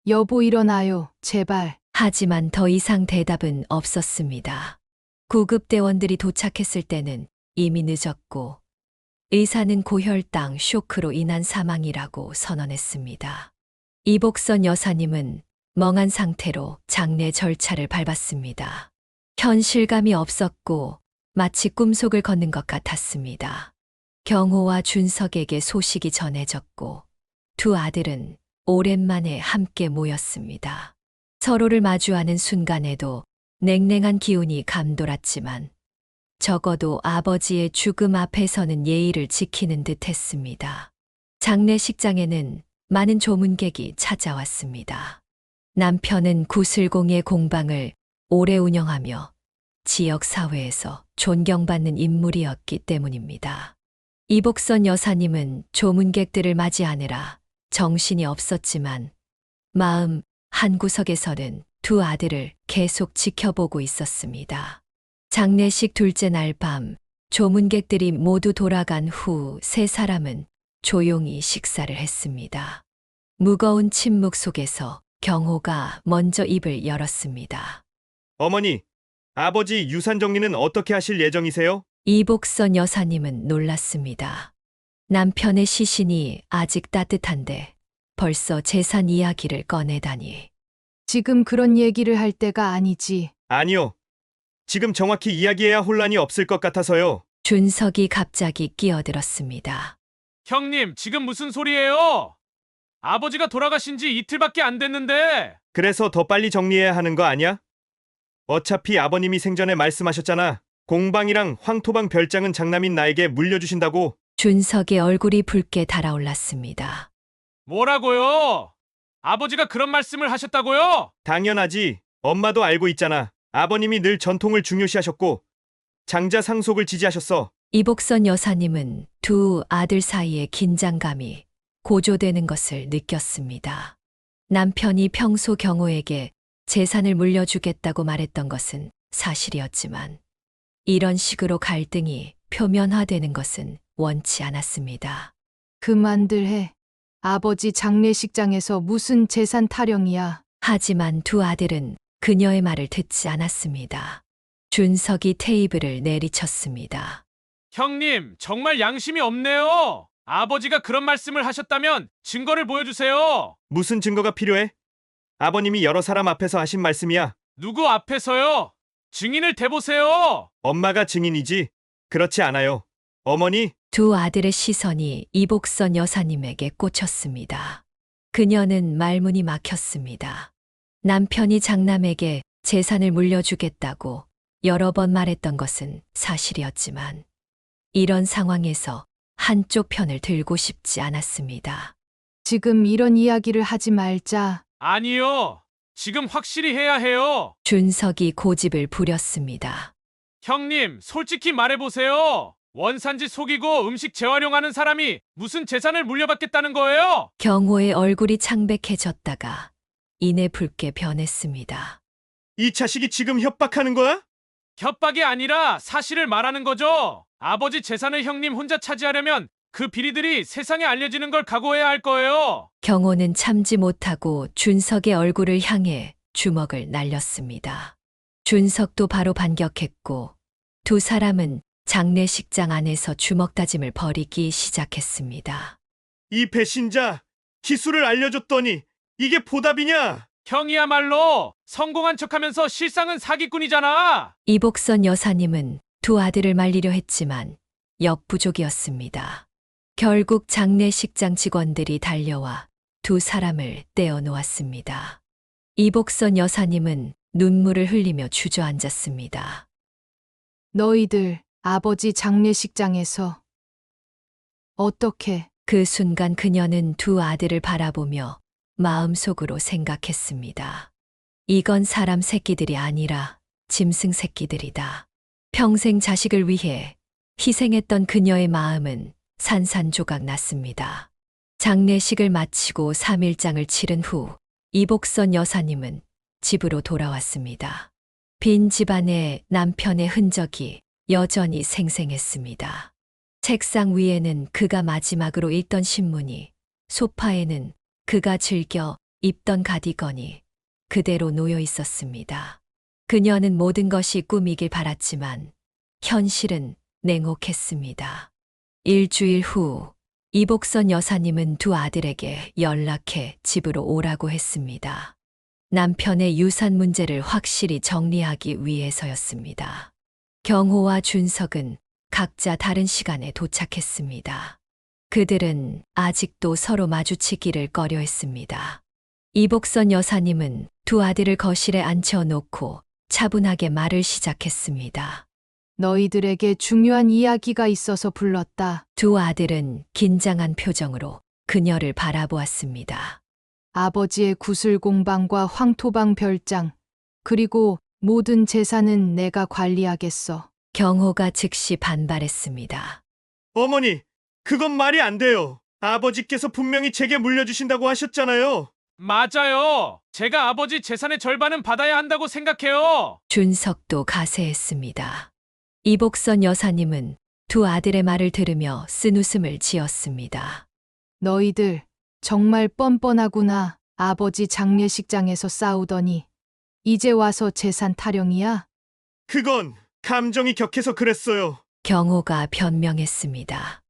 B: 여보 일어나요, 제발.
D: 하지만 더 이상 대답은 없었습니다. 구급대원들이 도착했을 때는 이미 늦었고 의사는 고혈당 쇼크로 인한 사망이라고 선언했습니다. 이복선 여사님은 멍한 상태로 장례 절차를 밟았습니다. 현실감이 없었고 마치 꿈속을 걷는 것 같았습니다. 경호와 준석에게 소식이 전해졌고 두 아들은 오랜만에 함께 모였습니다. 서로를 마주하는 순간에도 냉랭한 기운이 감돌았지만 적어도 아버지의 죽음 앞에서는 예의를 지키는 듯 했습니다. 장례식장에는 많은 조문객이 찾아왔습니다. 남편은 구슬공예 공방을 오래 운영하며 지역 사회에서 존경받는 인물이었기 때문입니다. 이복선 여사님은 조문객들을 맞이하느라 정신이 없었지만 마음 한구석에서는 두 아들을 계속 지켜보고 있었습니다. 장례식 둘째 날 밤 조문객들이 모두 돌아간 후 세 사람은 조용히 식사를 했습니다. 무거운 침묵 속에서 경호가 먼저 입을 열었습니다.
A: 어머니, 아버지 유산 정리는 어떻게 하실 예정이세요?
D: 이복선 여사님은 놀랐습니다. 남편의 시신이 아직 따뜻한데 벌써 재산 이야기를 꺼내다니.
B: 지금 그런 얘기를 할 때가 아니지.
A: 아니요. 지금 정확히 이야기해야 혼란이 없을 것 같아서요.
D: 준석이 갑자기 끼어들었습니다.
C: 형님, 지금 무슨 소리예요? 아버지가 돌아가신 지 이틀밖에 안 됐는데.
A: 그래서 더 빨리 정리해야 하는 거 아니야? 어차피 아버님이 생전에 말씀하셨잖아. 공방이랑 황토방 별장은 장남인 나에게 물려주신다고.
D: 준석의 얼굴이 붉게 달아올랐습니다.
C: 뭐라고요? 아버지가 그런 말씀을 하셨다고요?
A: 당연하지. 엄마도 알고 있잖아. 아버님이 늘 전통을 중요시하셨고 장자 상속을 지지하셨어.
D: 이복선 여사님은 두 아들 사이의 긴장감이 고조되는 것을 느꼈습니다. 남편이 평소 경호에게 재산을 물려주겠다고 말했던 것은 사실이었지만 이런 식으로 갈등이 표면화되는 것은 원치 않았습니다.
B: 그만들 해. 아버지 장례식장에서 무슨 재산 타령이야.
D: 하지만 두 아들은 그녀의 말을 듣지 않았습니다. 준석이 테이블을 내리쳤습니다.
C: 형님, 정말 양심이 없네요. 아버지가 그런 말씀을 하셨다면 증거를 보여주세요.
A: 무슨 증거가 필요해? 아버님이 여러 사람 앞에서 하신 말씀이야.
C: 누구 앞에서요? 증인을 대보세요.
A: 엄마가 증인이지. 그렇지 않아요. 어머니,
D: 두 아들의 시선이 이복선 여사님에게 꽂혔습니다. 그녀는 말문이 막혔습니다. 남편이 장남에게 재산을 물려주겠다고 여러 번 말했던 것은 사실이었지만 이런 상황에서 한쪽 편을 들고 싶지 않았습니다.
B: 지금 이런 이야기를 하지 말자.
C: 아니요. 지금 확실히 해야 해요.
D: 준석이 고집을 부렸습니다.
C: 형님, 솔직히 말해보세요. 원산지 속이고 음식 재활용하는 사람이 무슨 재산을 물려받겠다는 거예요?
D: 경호의 얼굴이 창백해졌다가 이내 붉게 변했습니다.
A: 이 자식이 지금 협박하는 거야?
C: 협박이 아니라 사실을 말하는 거죠. 아버지 재산을 형님 혼자 차지하려면 그 비리들이 세상에 알려지는 걸 각오해야 할 거예요.
D: 경호는 참지 못하고 준석의 얼굴을 향해 주먹을 날렸습니다. 준석도 바로 반격했고 두 사람은 장례식장 안에서 주먹 다짐을 벌이기 시작했습니다.
A: 이 배신자, 기술을 알려줬더니 이게 보답이냐?
C: 형이야말로 성공한 척하면서 실상은 사기꾼이잖아.
D: 이복선 여사님은 두 아들을 말리려 했지만 역부족이었습니다. 결국 장례식장 직원들이 달려와 두 사람을 떼어놓았습니다. 이복선 여사님은 눈물을 흘리며 주저앉았습니다.
B: 너희들 아버지 장례식장에서 어떻게
D: 그 순간 그녀는 두 아들을 바라보며 마음속으로 생각했습니다. 이건 사람 새끼들이 아니라 짐승 새끼들이다. 평생 자식을 위해 희생했던 그녀의 마음은 산산조각 났습니다. 장례식을 마치고 3일장을 치른 후 이복선 여사님은 집으로 돌아왔습니다. 빈 집안에 남편의 흔적이 여전히 생생했습니다. 책상 위에는 그가 마지막으로 읽던 신문이, 소파에는 그가 즐겨 입던 가디건이 그대로 놓여 있었습니다. 그녀는 모든 것이 꿈이길 바랐지만 현실은 냉혹했습니다. 일주일 후 이복선 여사님은 두 아들에게 연락해 집으로 오라고 했습니다. 남편의 유산 문제를 확실히 정리하기 위해서였습니다. 경호와 준석은 각자 다른 시간에 도착했습니다. 그들은 아직도 서로 마주치기를 꺼려했습니다. 이복선 여사님은 두 아들을 거실에 앉혀놓고 차분하게 말을 시작했습니다.
B: 너희들에게 중요한 이야기가 있어서 불렀다.
D: 두 아들은 긴장한 표정으로 그녀를 바라보았습니다.
B: 아버지의 구슬 공방과 황토방 별장, 그리고 모든 재산은 내가 관리하겠어.
D: 경호가 즉시 반발했습니다.
A: 어머니, 그건 말이 안 돼요. 아버지께서 분명히 제게 물려주신다고 하셨잖아요.
C: 맞아요. 제가 아버지 재산의 절반은 받아야 한다고 생각해요.
D: 준석도 가세했습니다. 이복선 여사님은 두 아들의 말을 들으며 쓴웃음을 지었습니다.
B: 너희들 정말 뻔뻔하구나. 아버지 장례식장에서 싸우더니 이제 와서 재산 타령이야?
A: 그건 감정이 격해서 그랬어요.
D: 경호가 변명했습니다.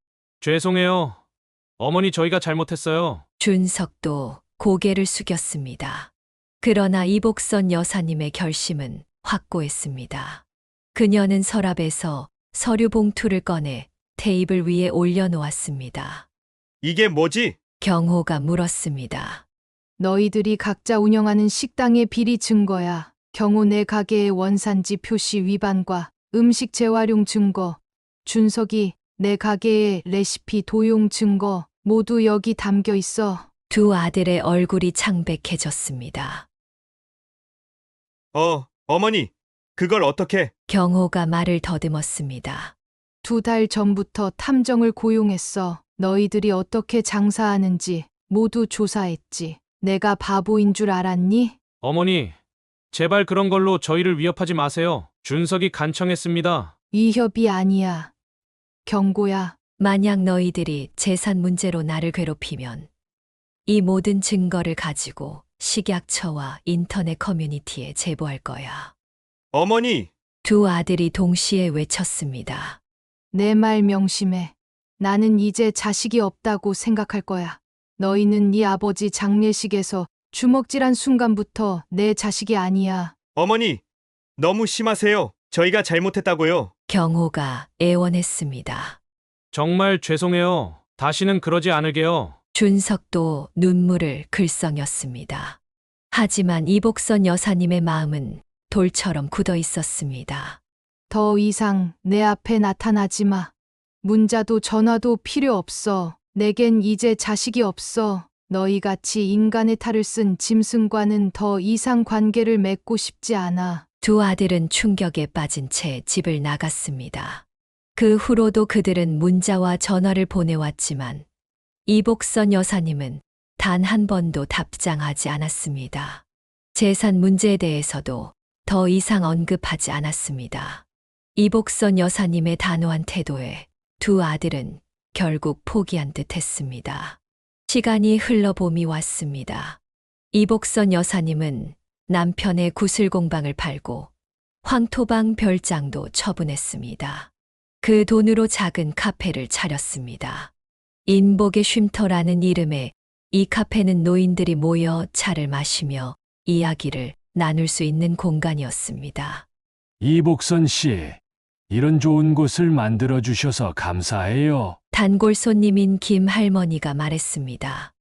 C: 죄송해요. 어머니 저희가 잘못했어요.
D: 준석도 고개를 숙였습니다. 그러나 이복선 여사님의 결심은 확고했습니다. 그녀는 서랍에서 서류 봉투를 꺼내 테이블 위에 올려놓았습니다.
A: 이게 뭐지?
D: 경호가 물었습니다.
B: 너희들이 각자 운영하는 식당의 비리 증거야. 경호 내 가게의 원산지 표시 위반과 음식 재활용 증거, 준석이 내 가게의 레시피 도용 증거 모두 여기 담겨 있어.
D: 두 아들의 얼굴이 창백해졌습니다.
A: 어머니, 그걸 어떻게?
D: 경호가 말을 더듬었습니다.
B: 2달 전부터 탐정을 고용했어. 너희들이 어떻게 장사하는지 모두 조사했지. 내가 바보인 줄 알았니?
C: 어머니, 제발 그런 걸로 저희를 위협하지 마세요. 준석이 간청했습니다.
B: 위협이 아니야. 경고야.
D: 만약 너희들이 재산 문제로 나를 괴롭히면 이 모든 증거를 가지고 식약처와 인터넷 커뮤니티에 제보할 거야.
A: 어머니,
D: 두 아들이 동시에 외쳤습니다.
B: 내 말 명심해. 나는 이제 자식이 없다고 생각할 거야. 너희는 네 아버지 장례식에서 주먹질한 순간부터 내 자식이 아니야.
A: 어머니, 너무 심하세요. 저희가 잘못했다고요.
D: 경호가 애원했습니다.
C: 정말 죄송해요. 다시는 그러지 않을게요.
D: 준석도 눈물을 글썽였습니다. 하지만 이복선 여사님의 마음은 돌처럼 굳어 있었습니다.
B: 더 이상 내 앞에 나타나지 마. 문자도 전화도 필요 없어. 내겐 이제 자식이 없어. 너희같이 인간의 탈을 쓴 짐승과는 더 이상 관계를 맺고 싶지 않아.
D: 두 아들은 충격에 빠진 채 집을 나갔습니다. 그 후로도 그들은 문자와 전화를 보내왔지만 이복선 여사님은 단 한 번도 답장하지 않았습니다. 재산 문제에 대해서도 더 이상 언급하지 않았습니다. 이복선 여사님의 단호한 태도에 두 아들은 결국 포기한 듯 했습니다. 시간이 흘러 봄이 왔습니다. 이복선 여사님은 남편의 구슬 공방을 팔고 황토방 별장도 처분했습니다. 그 돈으로 작은 카페를 차렸습니다. 인복의 쉼터라는 이름의 이 카페는 노인들이 모여 차를 마시며 이야기를 나눌 수 있는 공간이었습니다.
F: 이복선 씨, 이런 좋은 곳을 만들어 주셔서 감사해요.
D: 단골 손님인 김 할머니가 말했습니다.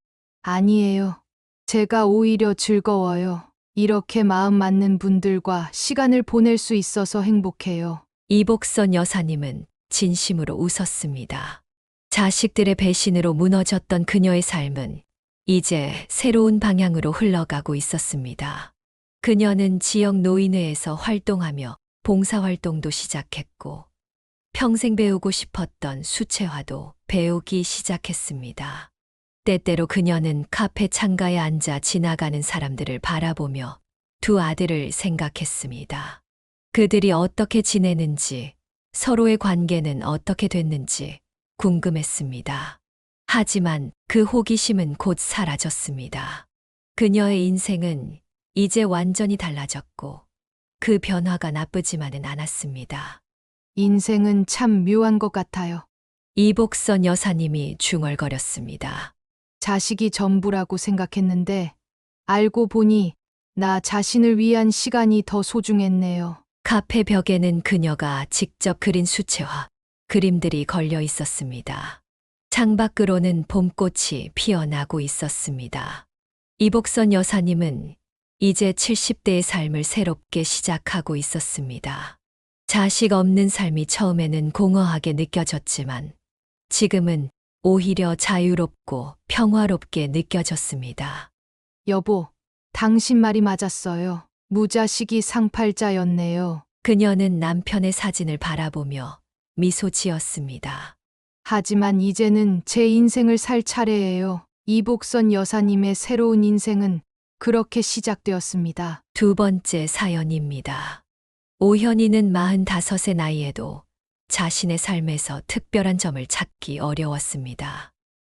B: 아니에요. 제가 오히려 즐거워요. 이렇게 마음 맞는 분들과 시간을 보낼 수 있어서 행복해요.
D: 이복선 여사님은 진심으로 웃었습니다. 자식들의 배신으로 무너졌던 그녀의 삶은 이제 새로운 방향으로 흘러가고 있었습니다. 그녀는 지역 노인회에서 활동하며 봉사활동도 시작했고, 평생 배우고 싶었던 수채화도 배우기 시작했습니다. 때때로 그녀는 카페 창가에 앉아 지나가는 사람들을 바라보며 두 아들을 생각했습니다. 그들이 어떻게 지내는지, 서로의 관계는 어떻게 됐는지 궁금했습니다. 하지만 그 호기심은 곧 사라졌습니다. 그녀의 인생은 이제 완전히 달라졌고, 그 변화가 나쁘지만은 않았습니다.
B: 인생은 참 묘한 것 같아요.
D: 이복선 여사님이 중얼거렸습니다.
B: 자식이 전부라고 생각했는데 알고 보니 나 자신을 위한 시간이 더 소중했네요.
D: 카페 벽에는 그녀가 직접 그린 수채화, 그림들이 걸려 있었습니다. 창밖으로는 봄꽃이 피어나고 있었습니다. 이복선 여사님은 이제 70대의 삶을 새롭게 시작하고 있었습니다. 자식 없는 삶이 처음에는 공허하게 느껴졌지만 지금은 오히려 자유롭고 평화롭게 느껴졌습니다.
B: 여보, 당신 말이 맞았어요. 무자식이 상팔자였네요.
D: 그녀는 남편의 사진을 바라보며 미소 지었습니다.
B: 하지만 이제는 제 인생을 살 차례예요. 이복선 여사님의 새로운 인생은 그렇게 시작되었습니다.
D: 두 번째 사연입니다. 오현이는 45의 나이에도 자신의 삶에서 특별한 점을 찾기 어려웠습니다.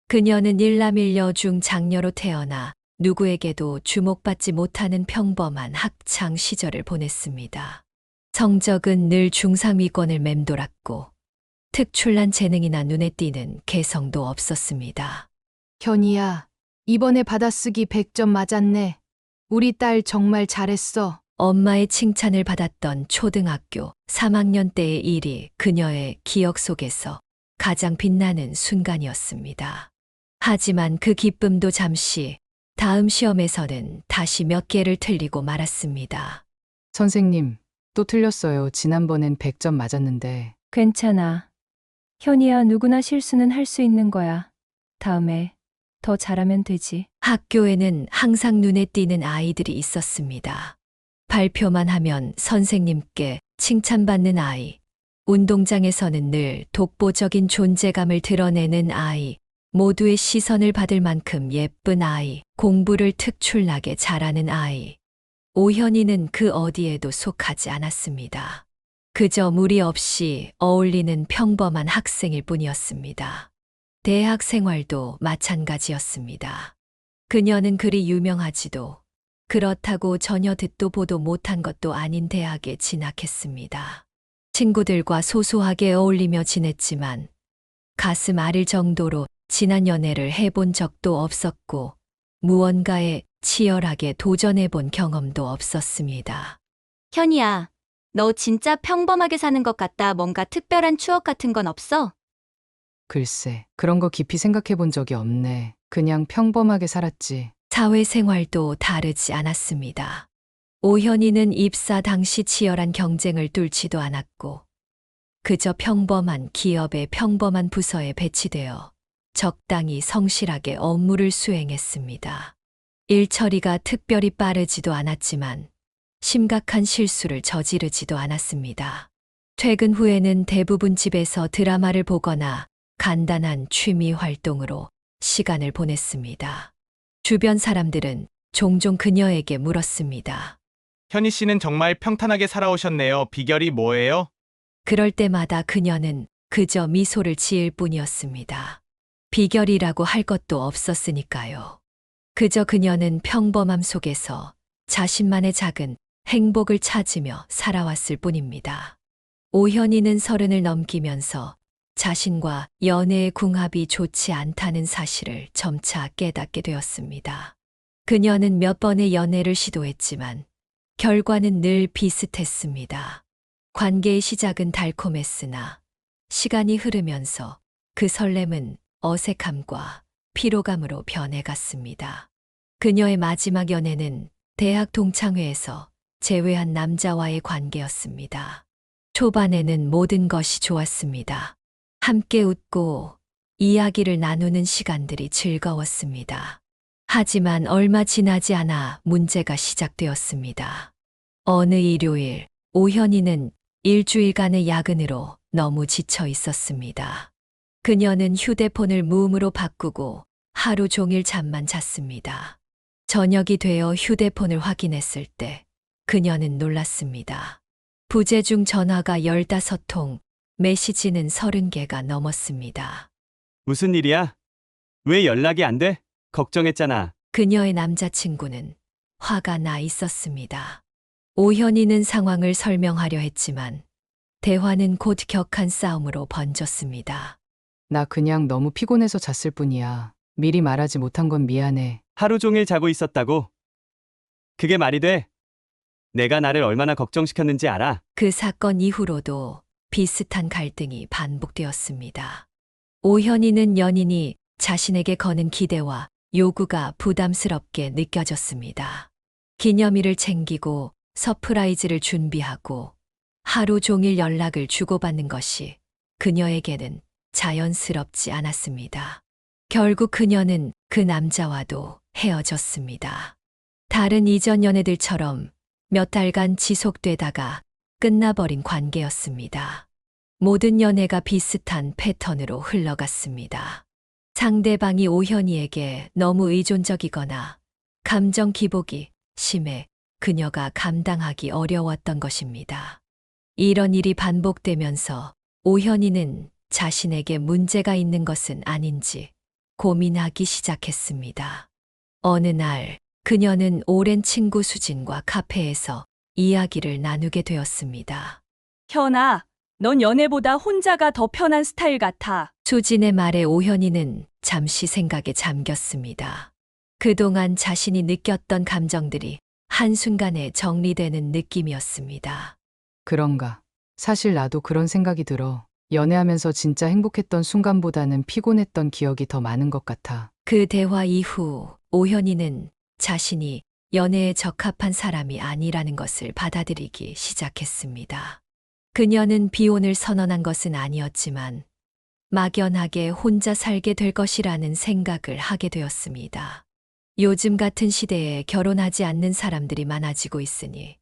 D: 그녀는 일남일녀 중 장녀로 태어나 누구에게도 주목받지 못하는 평범한 학창 시절을 보냈습니다. 성적은 늘 중상위권을 맴돌았고 특출난 재능이나 눈에 띄는 개성도 없었습니다.
B: 현이야, 이번에 받아쓰기 100점 맞았네. 우리 딸 정말 잘했어.
D: 엄마의 칭찬을 받았던 초등학교 3학년 때의 일이 그녀의 기억 속에서 가장 빛나는 순간이었습니다. 하지만 그 기쁨도 잠시 다음 시험에서는 다시 몇 개를 틀리고 말았습니다.
G: 선생님, 또 틀렸어요. 지난번엔 100점 맞았는데.
H: 괜찮아. 현이야, 누구나 실수는 할 수 있는 거야. 다음에 더 잘하면 되지.
D: 학교에는 항상 눈에 띄는 아이들이 있었습니다. 발표만 하면 선생님께 칭찬받는 아이, 운동장에서는 늘 독보적인 존재감을 드러내는 아이, 모두의 시선을 받을 만큼 예쁜 아이, 공부를 특출나게 잘하는 아이. 오현이는 그 어디에도 속하지 않았습니다. 그저 무리 없이 어울리는 평범한 학생일 뿐이었습니다. 대학 생활도 마찬가지였습니다. 그녀는 그리 유명하지도 그렇다고 전혀 듣도 보도 못한 것도 아닌 대학에 진학했습니다. 친구들과 소소하게 어울리며 지냈지만 가슴 아릴 정도로 진한 연애를 해본 적도 없었고 무언가에 치열하게 도전해본 경험도 없었습니다.
I: 현이야, 너 진짜 평범하게 사는 것 같다. 뭔가 특별한 추억 같은 건 없어?
G: 글쎄, 그런 거 깊이 생각해 본 적이 없네. 그냥 평범하게 살았지.
D: 사회생활도 다르지 않았습니다. 오현이는 입사 당시 치열한 경쟁을 뚫지도 않았고 그저 평범한 기업의 평범한 부서에 배치되어 적당히 성실하게 업무를 수행했습니다. 일 처리가 특별히 빠르지도 않았지만 심각한 실수를 저지르지도 않았습니다. 퇴근 후에는 대부분 집에서 드라마를 보거나 간단한 취미 활동으로 시간을 보냈습니다. 주변 사람들은 종종 그녀에게 물었습니다.
J: 현희 씨는 정말 평탄하게 살아오셨네요. 비결이 뭐예요?
D: 그럴 때마다 그녀는 그저 미소를 지을 뿐이었습니다. 비결이라고 할 것도 없었으니까요. 그저 그녀는 평범함 속에서 자신만의 작은 행복을 찾으며 살아왔을 뿐입니다. 오현이는 30을 넘기면서 자신과 연애의 궁합이 좋지 않다는 사실을 점차 깨닫게 되었습니다. 그녀는 몇 번의 연애를 시도했지만 결과는 늘 비슷했습니다. 관계의 시작은 달콤했으나 시간이 흐르면서 그 설렘은 어색함과 피로감으로 변해갔습니다. 그녀의 마지막 연애는 대학 동창회에서 제외한 남자와의 관계였습니다. 초반에는 모든 것이 좋았습니다. 함께 웃고 이야기를 나누는 시간들이 즐거웠습니다. 하지만 얼마 지나지 않아 문제가 시작되었습니다. 어느 일요일, 오현이는 일주일간의 야근으로 너무 지쳐 있었습니다. 그녀는 휴대폰을 무음으로 바꾸고 하루 종일 잠만 잤습니다. 저녁이 되어 휴대폰을 확인했을 때 그녀는 놀랐습니다. 부재중 전화가 15통, 메시지는 30개가 넘었습니다.
K: 무슨 일이야? 왜 연락이 안 돼? 걱정했잖아.
D: 그녀의 남자친구는 화가 나 있었습니다. 오현이는 상황을 설명하려 했지만 대화는 곧 격한 싸움으로 번졌습니다.
G: 나 그냥 너무 피곤해서 잤을 뿐이야. 미리 말하지 못한 건 미안해.
K: 하루 종일 자고 있었다고? 그게 말이 돼? 내가 나를 얼마나 걱정시켰는지 알아?
D: 그 사건 이후로도 비슷한 갈등이 반복되었습니다. 오현이는 연인이 자신에게 거는 기대와 요구가 부담스럽게 느껴졌습니다. 기념일을 챙기고 서프라이즈를 준비하고 하루 종일 연락을 주고받는 것이 그녀에게는 자연스럽지 않았습니다. 결국 그녀는 그 남자와도 헤어졌습니다. 다른 이전 연애들처럼 몇 달간 지속되다가 끝나버린 관계였습니다. 모든 연애가 비슷한 패턴으로 흘러갔습니다. 상대방이 오현이에게 너무 의존적이거나 감정 기복이 심해 그녀가 감당하기 어려웠던 것입니다. 이런 일이 반복되면서 오현이는 자신에게 문제가 있는 것은 아닌지 고민하기 시작했습니다. 어느 날 그녀는 오랜 친구 수진과 카페에서 이야기를 나누게 되었습니다.
L: 현아, 넌 연애보다 혼자가 더 편한 스타일 같아.
D: 수진의 말에 오현이는 잠시 생각에 잠겼습니다. 그동안 자신이 느꼈던 감정들이 한순간에 정리되는 느낌이었습니다.
G: 그런가. 사실 나도 그런 생각이 들어. 연애하면서 진짜 행복했던 순간보다는 피곤했던 기억이 더 많은 것 같아.
D: 그 대화 이후 오현이는 자신이 연애에 적합한 사람이 아니라는 것을 받아들이기 시작했습니다. 그녀는 비혼을 선언한 것은 아니었지만 막연하게 혼자 살게 될 것이라는 생각을 하게 되었습니다. 요즘 같은 시대에 결혼하지 않는 사람들이 많아지고 있으니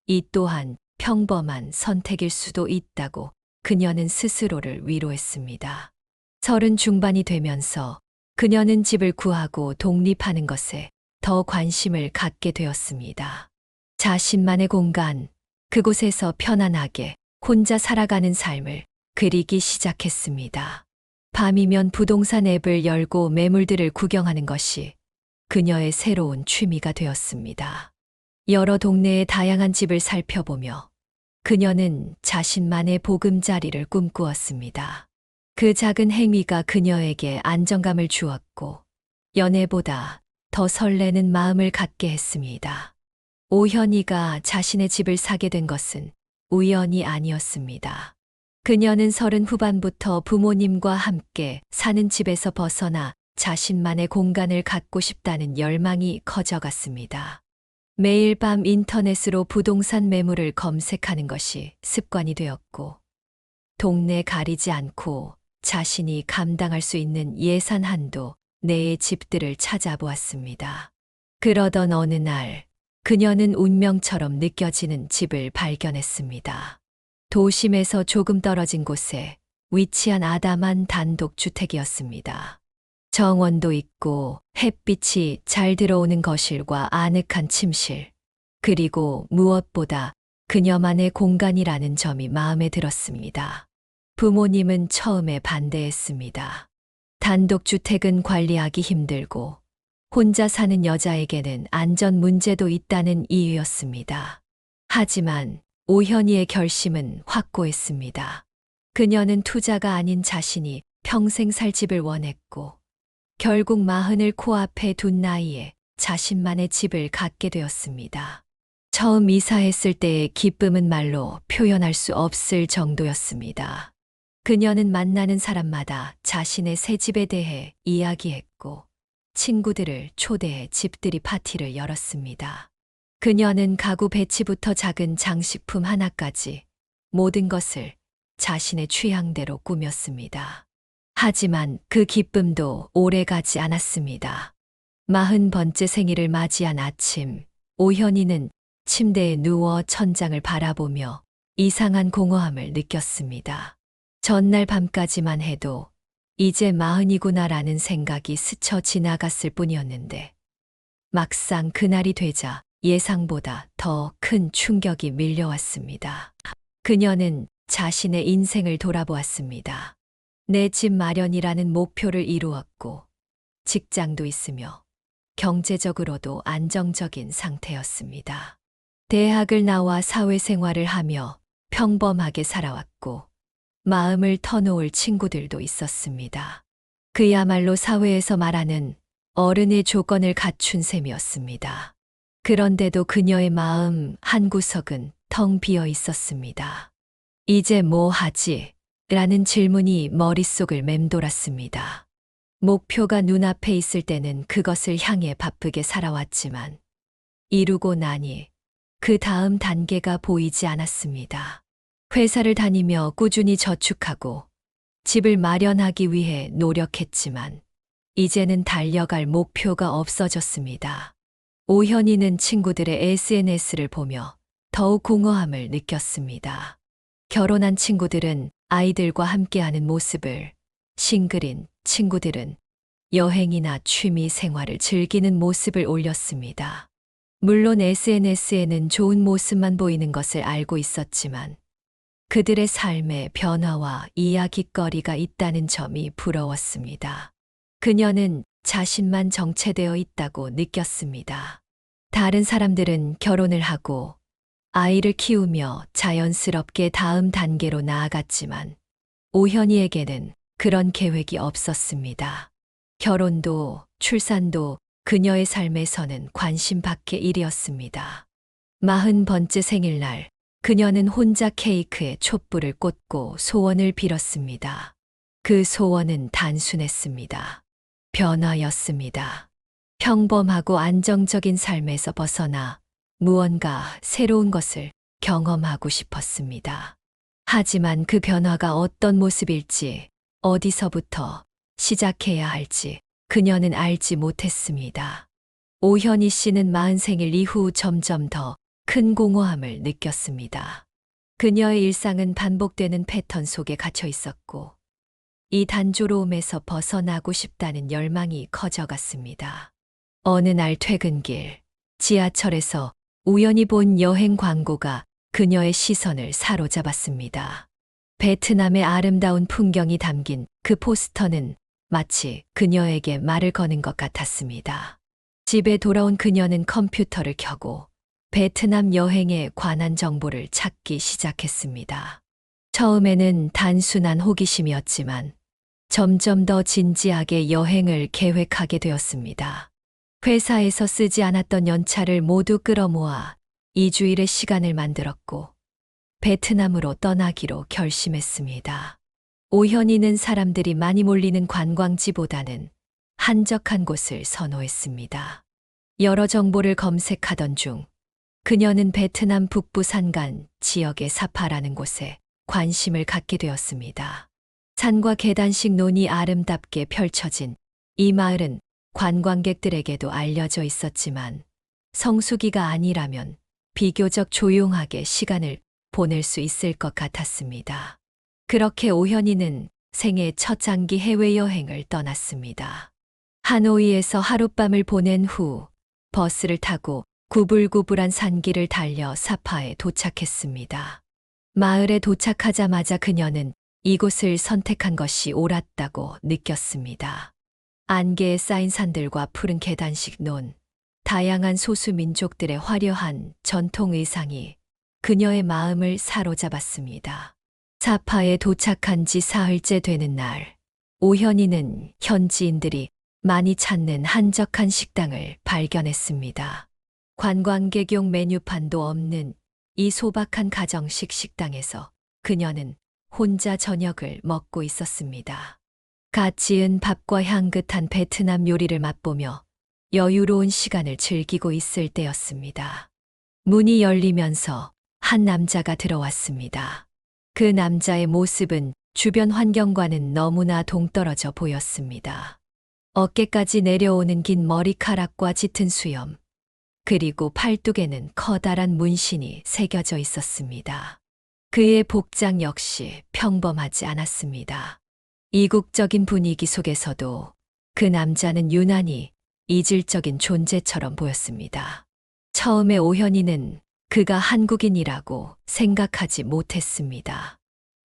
D: 이 또한 평범한 선택일 수도 있다고 그녀는 스스로를 위로했습니다. 30 중반이 되면서 그녀는 집을 구하고 독립하는 것에 더 관심을 갖게 되었습니다. 자신만의 공간, 그곳에서 편안하게 혼자 살아가는 삶을 그리기 시작했습니다. 밤이면 부동산 앱을 열고 매물들을 구경하는 것이 그녀의 새로운 취미가 되었습니다. 여러 동네의 다양한 집을 살펴보며 그녀는 자신만의 보금자리를 꿈꾸었습니다. 그 작은 행위가 그녀에게 안정감을 주었고 연애보다 더 설레는 마음을 갖게 했습니다. 오현이가 자신의 집을 사게 된 것은 우연이 아니었습니다. 그녀는 30 후반부터 부모님과 함께 사는 집에서 벗어나 자신만의 공간을 갖고 싶다는 열망이 커져갔습니다. 매일 밤 인터넷으로 부동산 매물을 검색하는 것이 습관이 되었고, 동네 가리지 않고 자신이 감당할 수 있는 예산 한도 내의 집들을 찾아보았습니다. 그러던 어느 날, 그녀는 운명처럼 느껴지는 집을 발견했습니다. 도심에서 조금 떨어진 곳에 위치한 아담한 단독주택이었습니다. 정원도 있고 햇빛이 잘 들어오는 거실과 아늑한 침실, 그리고 무엇보다 그녀만의 공간이라는 점이 마음에 들었습니다. 부모님은 처음에 반대했습니다. 단독주택은 관리하기 힘들고 혼자 사는 여자에게는 안전 문제도 있다는 이유였습니다. 하지만 오현이의 결심은 확고했습니다. 그녀는 투자가 아닌 자신이 평생 살 집을 원했고 결국 40을 코앞에 둔 나이에 자신만의 집을 갖게 되었습니다. 처음 이사했을 때의 기쁨은 말로 표현할 수 없을 정도였습니다. 그녀는 만나는 사람마다 자신의 새 집에 대해 이야기했고 친구들을 초대해 집들이 파티를 열었습니다. 그녀는 가구 배치부터 작은 장식품 하나까지 모든 것을 자신의 취향대로 꾸몄습니다. 하지만 그 기쁨도 오래 가지 않았습니다. 40번째 생일을 맞이한 아침, 오현이는 침대에 누워 천장을 바라보며 이상한 공허함을 느꼈습니다. 전날 밤까지만 해도 이제 40이구나라는 생각이 스쳐 지나갔을 뿐이었는데 막상 그날이 되자 예상보다 더 큰 충격이 밀려왔습니다. 그녀는 자신의 인생을 돌아보았습니다. 내 집 마련이라는 목표를 이루었고 직장도 있으며 경제적으로도 안정적인 상태였습니다. 대학을 나와 사회생활을 하며 평범하게 살아왔고 마음을 터놓을 친구들도 있었습니다. 그야말로 사회에서 말하는 어른의 조건을 갖춘 셈이었습니다. 그런데도 그녀의 마음 한구석은 텅 비어 있었습니다. 이제 뭐 하지? 라는 질문이 머릿속을 맴돌았습니다. 목표가 눈앞에 있을 때는 그것을 향해 바쁘게 살아왔지만 이루고 나니 그 다음 단계가 보이지 않았습니다. 회사를 다니며 꾸준히 저축하고 집을 마련하기 위해 노력했지만 이제는 달려갈 목표가 없어졌습니다. 오현이는 친구들의 SNS를 보며 더욱 공허함을 느꼈습니다. 결혼한 친구들은 아이들과 함께하는 모습을, 싱글인 친구들은 여행이나 취미 생활을 즐기는 모습을 올렸습니다. 물론 SNS에는 좋은 모습만 보이는 것을 알고 있었지만 그들의 삶에 변화와 이야깃거리가 있다는 점이 부러웠습니다. 그녀는 자신만 정체되어 있다고 느꼈습니다. 다른 사람들은 결혼을 하고 아이를 키우며 자연스럽게 다음 단계로 나아갔지만 오현이에게는 그런 계획이 없었습니다. 결혼도 출산도 그녀의 삶에서는 관심 밖의 일이었습니다. 40번째 생일날 그녀는 혼자 케이크에 촛불을 꽂고 소원을 빌었습니다. 그 소원은 단순했습니다. 변화였습니다. 평범하고 안정적인 삶에서 벗어나 무언가 새로운 것을 경험하고 싶었습니다. 하지만 그 변화가 어떤 모습일지, 어디서부터 시작해야 할지 그녀는 알지 못했습니다. 오현희 씨는 40생일 이후 점점 더 큰 공허함을 느꼈습니다. 그녀의 일상은 반복되는 패턴 속에 갇혀 있었고 이 단조로움에서 벗어나고 싶다는 열망이 커져갔습니다. 어느 날 퇴근길, 지하철에서 우연히 본 여행 광고가 그녀의 시선을 사로잡았습니다. 베트남의 아름다운 풍경이 담긴 그 포스터는 마치 그녀에게 말을 거는 것 같았습니다. 집에 돌아온 그녀는 컴퓨터를 켜고 베트남 여행에 관한 정보를 찾기 시작했습니다. 처음에는 단순한 호기심이었지만 점점 더 진지하게 여행을 계획하게 되었습니다. 회사에서 쓰지 않았던 연차를 모두 끌어모아 2주일의 시간을 만들었고 베트남으로 떠나기로 결심했습니다. 오현이는 사람들이 많이 몰리는 관광지보다는 한적한 곳을 선호했습니다. 여러 정보를 검색하던 중 그녀는 베트남 북부 산간 지역의 사파라는 곳에 관심을 갖게 되었습니다. 산과 계단식 논이 아름답게 펼쳐진 이 마을은 관광객들에게도 알려져 있었지만 성수기가 아니라면 비교적 조용하게 시간을 보낼 수 있을 것 같았습니다. 그렇게 오현이는 생애 첫 장기 해외여행을 떠났습니다. 하노이에서 하룻밤을 보낸 후 버스를 타고 구불구불한 산길을 달려 사파에 도착했습니다. 마을에 도착하자마자 그녀는 이곳을 선택한 것이 옳았다고 느꼈습니다. 안개에 쌓인 산들과 푸른 계단식 논, 다양한 소수 민족들의 화려한 전통 의상이 그녀의 마음을 사로잡았습니다. 사파에 도착한 지 사흘째 되는 날, 오현이는 현지인들이 많이 찾는 한적한 식당을 발견했습니다. 관광객용 메뉴판도 없는 이 소박한 가정식 식당에서 그녀는 혼자 저녁을 먹고 있었습니다. 갓 지은 밥과 향긋한 베트남 요리를 맛보며 여유로운 시간을 즐기고 있을 때였습니다. 문이 열리면서 한 남자가 들어왔습니다. 그 남자의 모습은 주변 환경과는 너무나 동떨어져 보였습니다. 어깨까지 내려오는 긴 머리카락과 짙은 수염, 그리고 팔뚝에는 커다란 문신이 새겨져 있었습니다. 그의 복장 역시 평범하지 않았습니다. 이국적인 분위기 속에서도 그 남자는 유난히 이질적인 존재처럼 보였습니다. 처음에 오현이는 그가 한국인이라고 생각하지 못했습니다.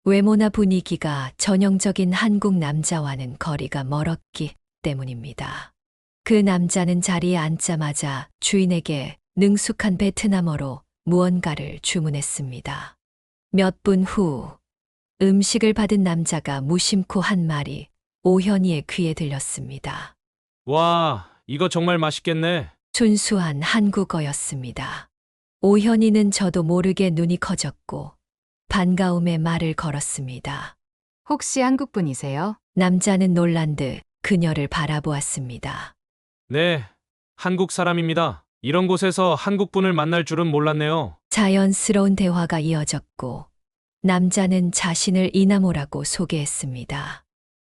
D: 외모나 분위기가 전형적인 한국 남자와는 거리가 멀었기 때문입니다. 그 남자는 자리에 앉자마자 주인에게 능숙한 베트남어로 무언가를 주문했습니다. 몇 분 후 음식을 받은 남자가 무심코 한 말이 오현이의 귀에 들렸습니다.
C: 와, 이거 정말 맛있겠네.
D: 순수한 한국어였습니다. 오현이는 저도 모르게 눈이 커졌고 반가움에 말을 걸었습니다.
G: 혹시 한국 분이세요?
D: 남자는 놀란 듯 그녀를 바라보았습니다.
C: 네, 한국 사람입니다. 이런 곳에서 한국분을 만날 줄은 몰랐네요.
D: 자연스러운 대화가 이어졌고 남자는 자신을 이나모라고 소개했습니다.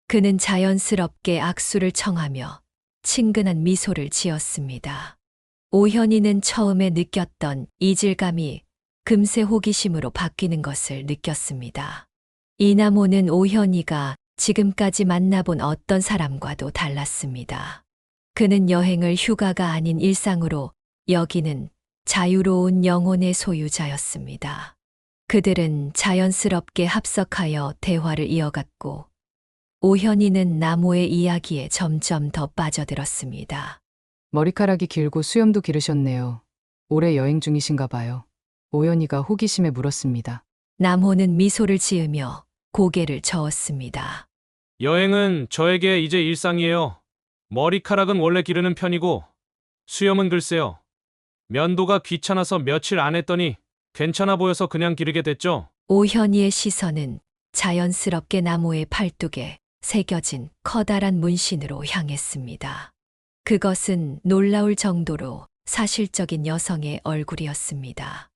D: 그는 자연스럽게 악수를 청하며 친근한 미소를 지었습니다. 오현이는 처음에 느꼈던 이질감이 금세 호기심으로 바뀌는 것을 느꼈습니다. 이나모는 오현이가 지금까지 만나본 어떤 사람과도 달랐습니다. 그는 여행을 휴가가 아닌 일상으로 여기는 자유로운 영혼의 소유자였습니다. 그들은 자연스럽게 합석하여 대화를 이어갔고 오현이는 나모의 이야기에 점점 더 빠져들었습니다.
G: 머리카락이 길고 수염도 기르셨네요. 올해 여행 중이신가 봐요. 오연이가 호기심에 물었습니다.
D: 남호는 미소를 지으며 고개를 저었습니다.
C: 여행은 저에게 이제 일상이에요. 머리카락은 원래 기르는 편이고 수염은 글쎄요. 면도가 귀찮아서 며칠 안 했더니 괜찮아 보여서 그냥 기르게 됐죠.
D: 오현이의 시선은 자연스럽게 나무의 팔뚝에 새겨진 커다란 문신으로 향했습니다. 그것은 놀라울 정도로 사실적인 여성의 얼굴이었습니다.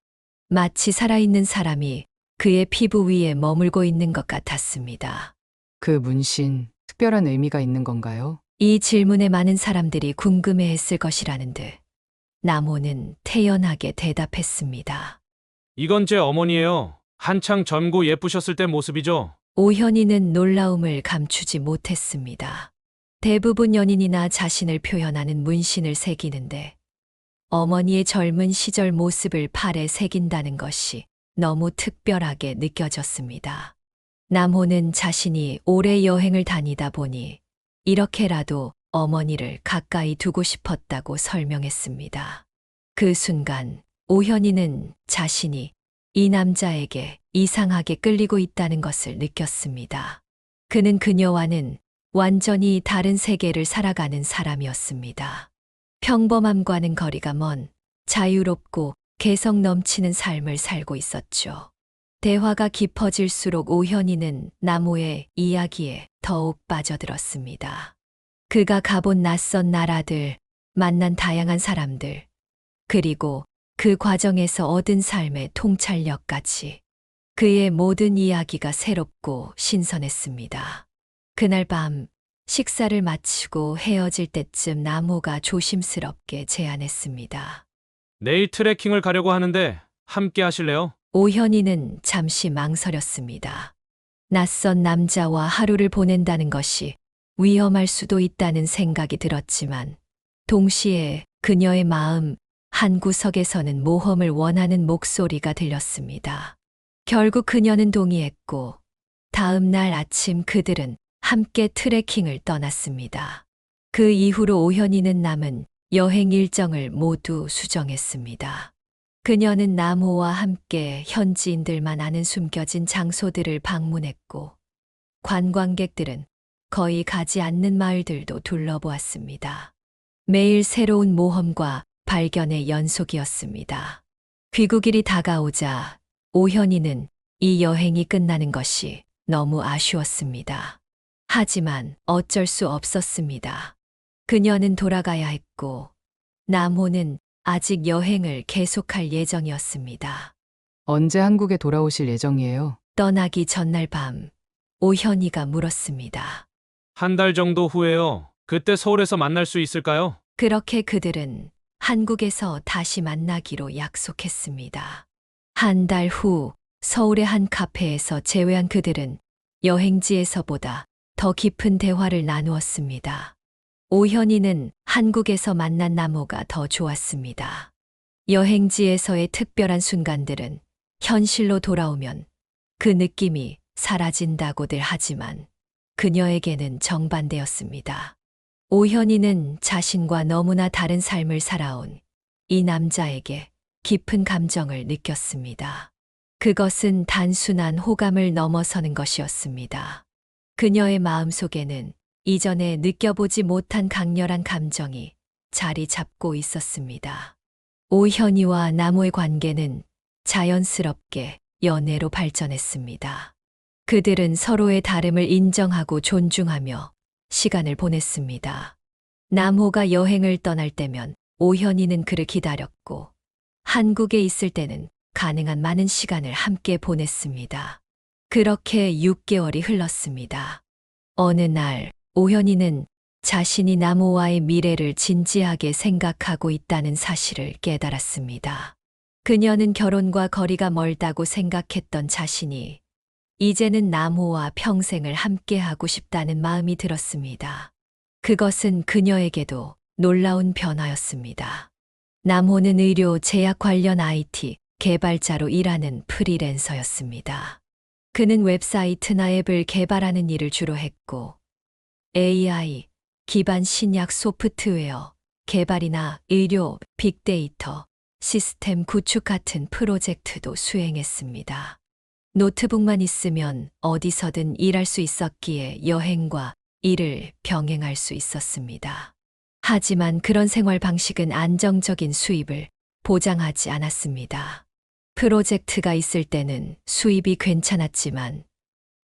D: 마치 살아있는 사람이 그의 피부 위에 머물고 있는 것 같았습니다.
G: 그 문신, 특별한 의미가 있는 건가요?
D: 이 질문에 많은 사람들이 궁금해했을 것이라는 듯 나모는 태연하게 대답했습니다.
C: 이건 제 어머니예요. 한창 젊고 예쁘셨을 때 모습이죠.
D: 오현이는 놀라움을 감추지 못했습니다. 대부분 연인이나 자신을 표현하는 문신을 새기는데 어머니의 젊은 시절 모습을 팔에 새긴다는 것이 너무 특별하게 느껴졌습니다. 남호는 자신이 오래 여행을 다니다 보니 이렇게라도 어머니를 가까이 두고 싶었다고 설명했습니다. 그 순간 오현이는 자신이 이 남자에게 이상하게 끌리고 있다는 것을 느꼈습니다. 그는 그녀와는 완전히 다른 세계를 살아가는 사람이었습니다. 평범함과는 거리가 먼 자유롭고 개성 넘치는 삶을 살고 있었죠. 대화가 깊어질수록 오현이는 나무의 이야기에 더욱 빠져들었습니다. 그가 가본 낯선 나라들, 만난 다양한 사람들, 그리고 그 과정에서 얻은 삶의 통찰력까지 그의 모든 이야기가 새롭고 신선했습니다. 그날 밤 식사를 마치고 헤어질 때쯤 나모가 조심스럽게 제안했습니다.
C: 내일 트레킹을 가려고 하는데 함께 하실래요?
D: 오현이는 잠시 망설였습니다. 낯선 남자와 하루를 보낸다는 것이 위험할 수도 있다는 생각이 들었지만 동시에 그녀의 마음 한 구석에서는 모험을 원하는 목소리가 들렸습니다. 결국 그녀는 동의했고 다음 날 아침 그들은 함께 트레킹을 떠났습니다. 그 이후로 오현이는 남은 여행 일정을 모두 수정했습니다. 그녀는 나모와 함께 현지인들만 아는 숨겨진 장소들을 방문했고 관광객들은 거의 가지 않는 마을들도 둘러보았습니다. 매일 새로운 모험과 발견의 연속이었습니다. 귀국일이 다가오자 오현이는 이 여행이 끝나는 것이 너무 아쉬웠습니다. 하지만 어쩔 수 없었습니다. 그녀는 돌아가야 했고 남호는 아직 여행을 계속할 예정이었습니다.
G: 언제 한국에 돌아오실 예정이에요?
D: 떠나기 전날 밤 오현이가 물었습니다.
C: 한 달 정도 후에요. 그때 서울에서 만날 수 있을까요?
D: 그렇게 그들은 한국에서 다시 만나기로 약속했습니다. 한 달 후 서울의 한 카페에서 재회한 그들은 여행지에서보다 더 깊은 대화를 나누었습니다. 오현이는 한국에서 만난 나모가 더 좋았습니다. 여행지에서의 특별한 순간들은 현실로 돌아오면 그 느낌이 사라진다고들 하지만 그녀에게는 정반대였습니다. 오현이는 자신과 너무나 다른 삶을 살아온 이 남자에게 깊은 감정을 느꼈습니다. 그것은 단순한 호감을 넘어서는 것이었습니다. 그녀의 마음속에는 이전에 느껴보지 못한 강렬한 감정이 자리 잡고 있었습니다. 오현이와 나모의 관계는 자연스럽게 연애로 발전했습니다. 그들은 서로의 다름을 인정하고 존중하며 시간을 보냈습니다. 남호가 여행을 떠날 때면 오현이는 그를 기다렸고 한국에 있을 때는 가능한 많은 시간을 함께 보냈습니다. 그렇게 6개월이 흘렀습니다. 어느 날 오현이는 자신이 남호와의 미래를 진지하게 생각하고 있다는 사실을 깨달았습니다. 그녀는 결혼과 거리가 멀다고 생각했던 자신이 이제는 남호와 평생을 함께하고 싶다는 마음이 들었습니다. 그것은 그녀에게도 놀라운 변화였습니다. 남호는 의료 제약 관련 IT 개발자로 일하는 프리랜서였습니다. 그는 웹사이트나 앱을 개발하는 일을 주로 했고 AI 기반 신약 소프트웨어 개발이나 의료 빅데이터 시스템 구축 같은 프로젝트도 수행했습니다. 노트북만 있으면 어디서든 일할 수 있었기에 여행과 일을 병행할 수 있었습니다. 하지만 그런 생활 방식은 안정적인 수입을 보장하지 않았습니다. 프로젝트가 있을 때는 수입이 괜찮았지만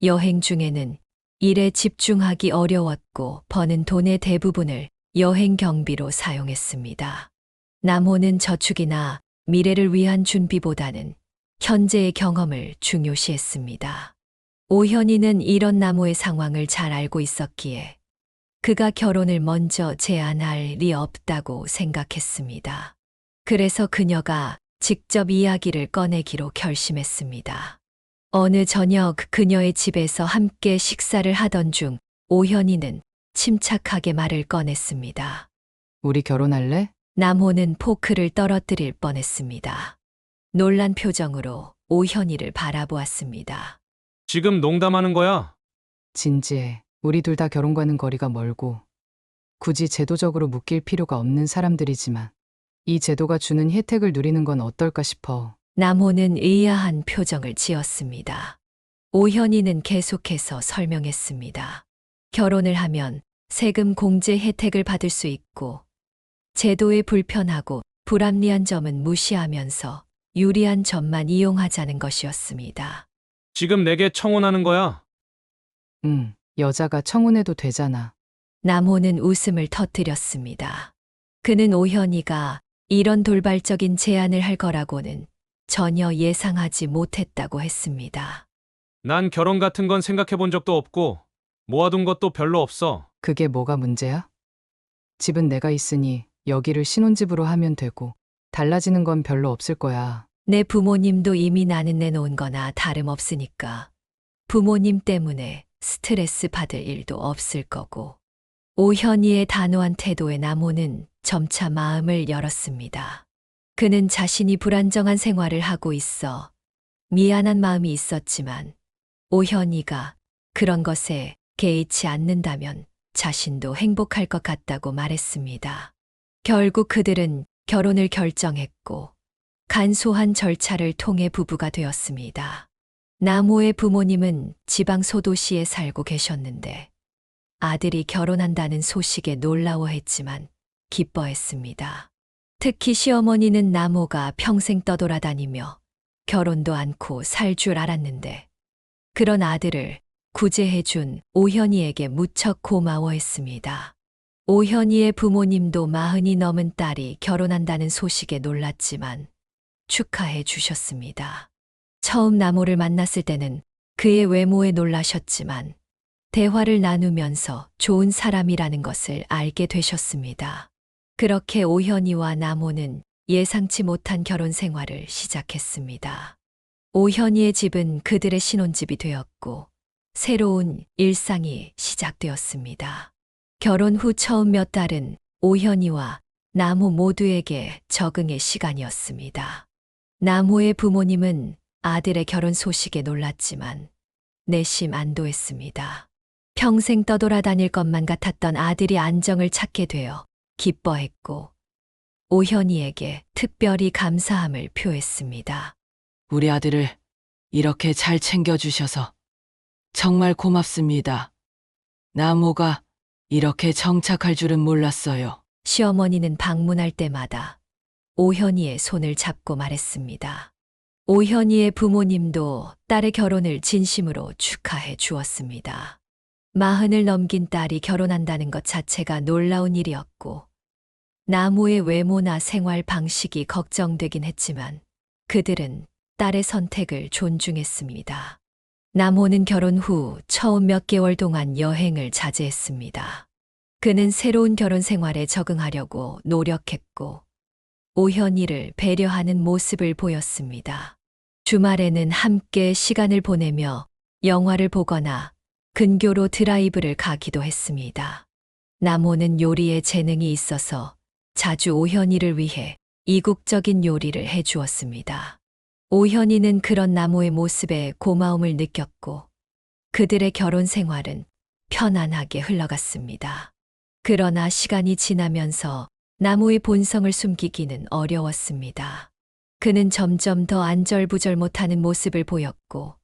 D: 여행 중에는 일에 집중하기 어려웠고 버는 돈의 대부분을 여행 경비로 사용했습니다. 남호는 저축이나 미래를 위한 준비보다는 현재의 경험을 중요시했습니다. 오현이는 이런 남호의 상황을 잘 알고 있었기에 그가 결혼을 먼저 제안할 리 없다고 생각했습니다. 그래서 그녀가 직접 이야기를 꺼내기로 결심했습니다. 어느 저녁 그녀의 집에서 함께 식사를 하던 중 오현이는 침착하게 말을 꺼냈습니다.
G: 우리 결혼할래?
D: 남호는 포크를 떨어뜨릴 뻔했습니다. 놀란 표정으로 오현이를 바라보았습니다.
C: 지금 농담하는 거야?
G: 진지해. 우리 둘 다 결혼과는 거리가 멀고 굳이 제도적으로 묶일 필요가 없는 사람들이지만 이 제도가 주는 혜택을 누리는 건 어떨까 싶어.
D: 남호는 의아한 표정을 지었습니다. 오현이는 계속해서 설명했습니다. 결혼을 하면 세금 공제 혜택을 받을 수 있고 제도의 불편하고 불합리한 점은 무시하면서 유리한 점만 이용하자는 것이었습니다.
C: 지금 내게 청혼하는 거야?
G: 여자가 청혼해도 되잖아.
D: 남호는 웃음을 터뜨렸습니다. 그는 오현이가 이런 돌발적인 제안을 할 거라고는 전혀 예상하지 못했다고 했습니다.
C: 난 결혼 같은 건 생각해 본 적도 없고 모아둔 것도 별로 없어.
G: 그게 뭐가 문제야? 집은 내가 있으니 여기를 신혼집으로 하면 되고 달라지는 건 별로 없을 거야.
D: 내 부모님도 이미 나는 내놓은 거나 다름없으니까 부모님 때문에 스트레스 받을 일도 없을 거고. 오현이의 단호한 태도에 남호는 점차 마음을 열었습니다. 그는 자신이 불안정한 생활을 하고 있어 미안한 마음이 있었지만 오현이가 그런 것에 개의치 않는다면 자신도 행복할 것 같다고 말했습니다. 결국 그들은 결혼을 결정했고 간소한 절차를 통해 부부가 되었습니다. 남호의 부모님은 지방 소도시에 살고 계셨는데 아들이 결혼한다는 소식에 놀라워했지만 기뻐했습니다. 특히 시어머니는 남호가 평생 떠돌아다니며 결혼도 않고 살 줄 알았는데 그런 아들을 구제해준 오현이에게 무척 고마워했습니다. 오현이의 부모님도 40이 넘은 딸이 결혼한다는 소식에 놀랐지만 축하해 주셨습니다. 처음 남호를 만났을 때는 그의 외모에 놀라셨지만 대화를 나누면서 좋은 사람이라는 것을 알게 되셨습니다. 그렇게 오현이와 남호는 예상치 못한 결혼 생활을 시작했습니다. 오현이의 집은 그들의 신혼집이 되었고 새로운 일상이 시작되었습니다. 결혼 후 처음 몇 달은 오현이와 남호 모두에게 적응의 시간이었습니다. 남호의 부모님은 아들의 결혼 소식에 놀랐지만 내심 안도했습니다. 평생 떠돌아다닐 것만 같았던 아들이 안정을 찾게 되어 기뻐했고 오현이에게 특별히 감사함을 표했습니다.
M: 우리 아들을 이렇게 잘 챙겨주셔서 정말 고맙습니다. 남호가 이렇게 정착할 줄은 몰랐어요.
D: 시어머니는 방문할 때마다 오현이의 손을 잡고 말했습니다. 오현이의 부모님도 딸의 결혼을 진심으로 축하해 주었습니다. 40을 넘긴 딸이 결혼한다는 것 자체가 놀라운 일이었고 남호의 외모나 생활 방식이 걱정되긴 했지만 그들은 딸의 선택을 존중했습니다. 남호는 결혼 후 처음 몇 개월 동안 여행을 자제했습니다. 그는 새로운 결혼 생활에 적응하려고 노력했고 오현이를 배려하는 모습을 보였습니다. 주말에는 함께 시간을 보내며 영화를 보거나 근교로 드라이브를 가기도 했습니다. 남호는 요리에 재능이 있어서 자주 오현이를 위해 이국적인 요리를 해주었습니다. 오현이는 그런 남호의 모습에 고마움을 느꼈고 그들의 결혼 생활은 편안하게 흘러갔습니다. 그러나 시간이 지나면서 남호의 본성을 숨기기는 어려웠습니다. 그는 점점 더 안절부절 못하는 모습을 보였고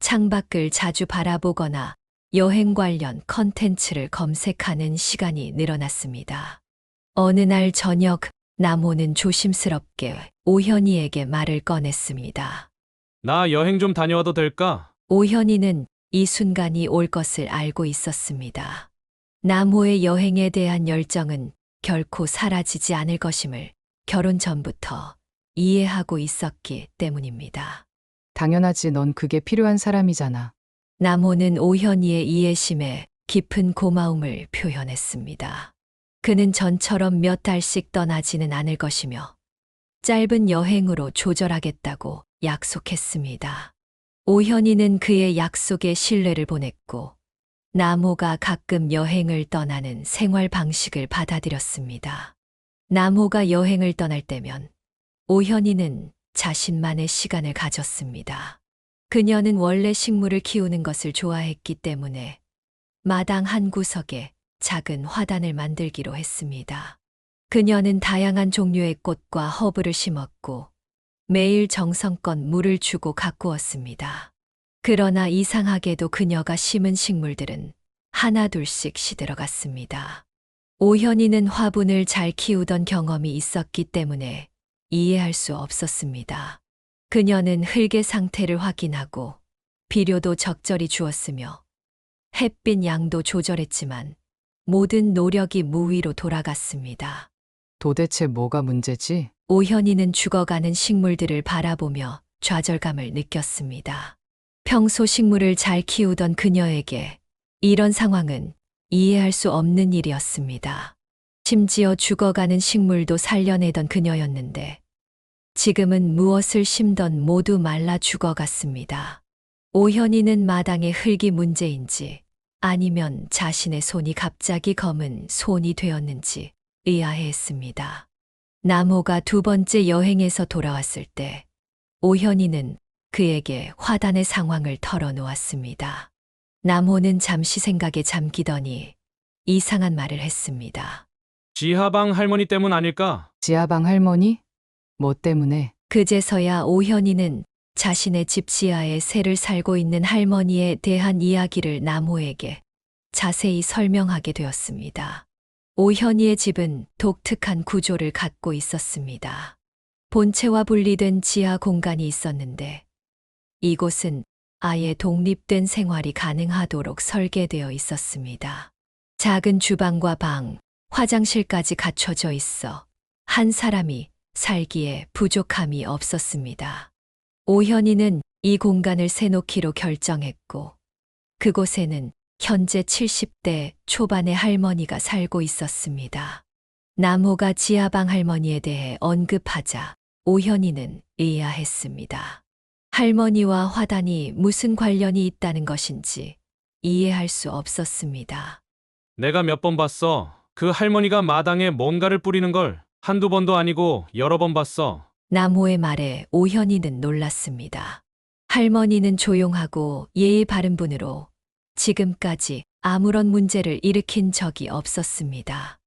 D: 창밖을 자주 바라보거나 여행 관련 컨텐츠를 검색하는 시간이 늘어났습니다. 어느 날 저녁 남호는 조심스럽게 오현이에게 말을 꺼냈습니다.
C: 나 여행 좀 다녀와도 될까?
D: 오현이는 이 순간이 올 것을 알고 있었습니다. 남호의 여행에 대한 열정은 결코 사라지지 않을 것임을 결혼 전부터 이해하고 있었기 때문입니다.
G: 당연하지, 넌 그게 필요한 사람이잖아.
D: 남호는 오현이의 이해심에 깊은 고마움을 표현했습니다. 그는 전처럼 몇 달씩 떠나지는 않을 것이며 짧은 여행으로 조절하겠다고 약속했습니다. 오현이는 그의 약속에 신뢰를 보냈고 남호가 가끔 여행을 떠나는 생활 방식을 받아들였습니다. 남호가 여행을 떠날 때면 오현이는 자신만의 시간을 가졌습니다. 그녀는 원래 식물을 키우는 것을 좋아했기 때문에 마당 한 구석에 작은 화단을 만들기로 했습니다. 그녀는 다양한 종류의 꽃과 허브를 심었고 매일 정성껏 물을 주고 가꾸었습니다. 그러나 이상하게도 그녀가 심은 식물들은 하나둘씩 시들어갔습니다. 오현이는 화분을 잘 키우던 경험이 있었기 때문에 이해할 수 없었습니다. 그녀는 흙의 상태를 확인하고 비료도 적절히 주었으며 햇빛 양도 조절했지만 모든 노력이 무위로 돌아갔습니다.
G: 도대체 뭐가 문제지?
D: 오현이는 죽어가는 식물들을 바라보며 좌절감을 느꼈습니다. 평소 식물을 잘 키우던 그녀에게 이런 상황은 이해할 수 없는 일이었습니다. 심지어 죽어가는 식물도 살려내던 그녀였는데 지금은 무엇을 심던 모두 말라 죽어갔습니다. 오현이는 마당의 흙이 문제인지 아니면 자신의 손이 갑자기 검은 손이 되었는지 의아해했습니다. 남호가 두 번째 여행에서 돌아왔을 때 오현이는 그에게 화단의 상황을 털어놓았습니다. 남호는 잠시 생각에 잠기더니 이상한 말을 했습니다.
C: 지하방 할머니 때문 아닐까?
G: 지하방 할머니? 뭐 때문에?
D: 그제서야 오현이는 자신의 집 지하에 새를 살고 있는 할머니에 대한 이야기를 남호에게 자세히 설명하게 되었습니다. 오현이의 집은 독특한 구조를 갖고 있었습니다. 본체와 분리된 지하 공간이 있었는데 이곳은 아예 독립된 생활이 가능하도록 설계되어 있었습니다. 작은 주방과 방, 화장실까지 갖춰져 있어 한 사람이 살기에 부족함이 없었습니다. 오현이는 이 공간을 새놓기로 결정했고, 그곳에는 현재 70대 초반의 할머니가 살고 있었습니다. 남호가 지하방 할머니에 대해 언급하자 오현이는 의아했습니다. 할머니와 화단이 무슨 관련이 있다는 것인지 이해할 수 없었습니다.
C: 내가 몇 번 봤어. 그 할머니가 마당에 뭔가를 뿌리는 걸 한두 번도 아니고 여러 번 봤어.
D: 남호의 말에 오현이는 놀랐습니다. 할머니는 조용하고 예의 바른 분으로 지금까지 아무런 문제를 일으킨 적이 없었습니다.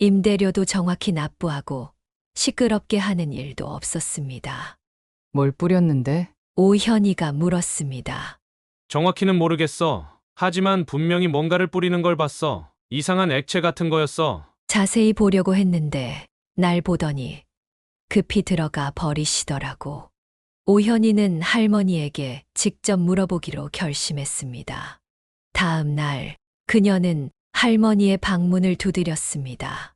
D: 임대료도 정확히 납부하고 시끄럽게 하는 일도 없었습니다.
G: 뭘 뿌렸는데?
D: 오현이가 물었습니다.
C: 정확히는 모르겠어. 하지만 분명히 뭔가를 뿌리는 걸 봤어. 이상한 액체 같은 거였어.
D: 자세히 보려고 했는데 날 보더니 급히 들어가 버리시더라고. 오현이는 할머니에게 직접 물어보기로 결심했습니다. 다음 날 그녀는 할머니의 방문을 두드렸습니다.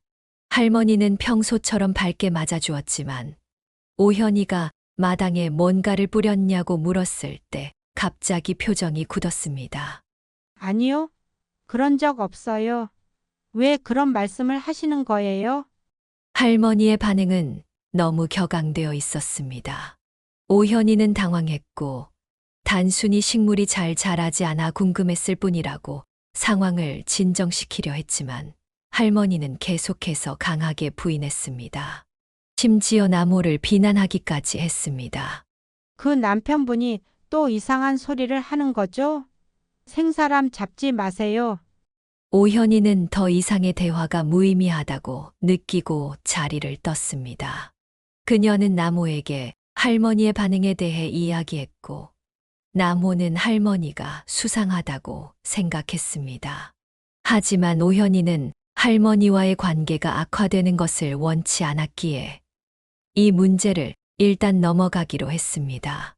D: 할머니는 평소처럼 밝게 맞아주었지만 오현이가 마당에 뭔가를 뿌렸냐고 물었을 때 갑자기 표정이 굳었습니다.
N: 아니요. 그런 적 없어요. 왜 그런 말씀을 하시는 거예요?
D: 할머니의 반응은 너무 격앙되어 있었습니다. 오현이는 당황했고 단순히 식물이 잘 자라지 않아 궁금했을 뿐이라고 상황을 진정시키려 했지만 할머니는 계속해서 강하게 부인했습니다. 심지어 남호를 비난하기까지 했습니다.
N: 그 남편분이 또 이상한 소리를 하는 거죠? 생사람 잡지 마세요.
D: 오현이는 더 이상의 대화가 무의미하다고 느끼고 자리를 떴습니다. 그녀는 남호에게 할머니의 반응에 대해 이야기했고 남호는 할머니가 수상하다고 생각했습니다. 하지만 오현이는 할머니와의 관계가 악화되는 것을 원치 않았기에 이 문제를 일단 넘어가기로 했습니다.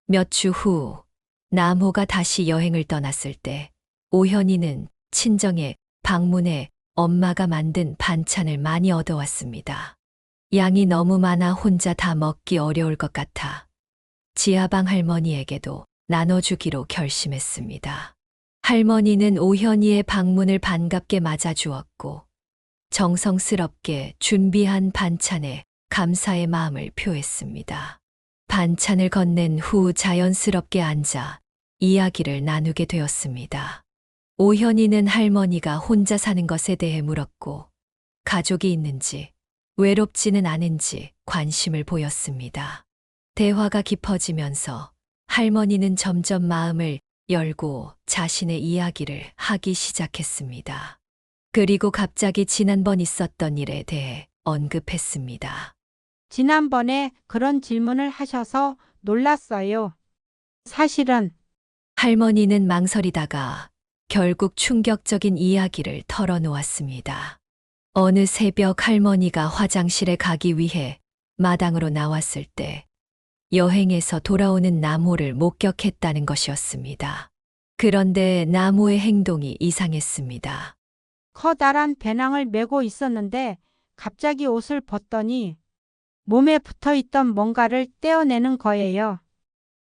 D: 몇 주 후 남호가 다시 여행을 떠났을 때 오현이는 친정에 방문해 엄마가 만든 반찬을 많이 얻어왔습니다. 양이 너무 많아 혼자 다 먹기 어려울 것 같아 지하방 할머니에게도 나눠주기로 결심했습니다. 할머니는 오현이의 방문을 반갑게 맞아주었고 정성스럽게 준비한 반찬에 감사의 마음을 표했습니다. 반찬을 건넨 후 자연스럽게 앉아 이야기를 나누게 되었습니다. 오현이는 할머니가 혼자 사는 것에 대해 물었고 가족이 있는지 외롭지는 않은지 관심을 보였습니다. 대화가 깊어지면서 할머니는 점점 마음을 열고 자신의 이야기를 하기 시작했습니다. 그리고 갑자기 지난번 있었던 일에 대해 언급했습니다.
N: 지난번에 그런 질문을 하셔서 놀랐어요. 사실은
D: 할머니는 망설이다가 결국 충격적인 이야기를 털어놓았습니다. 어느 새벽 할머니가 화장실에 가기 위해 마당으로 나왔을 때 여행에서 돌아오는 남호를 목격했다는 것이었습니다. 그런데 남호의 행동이 이상했습니다.
N: 커다란 배낭을 메고 있었는데 갑자기 옷을 벗더니 몸에 붙어있던 뭔가를 떼어내는 거예요.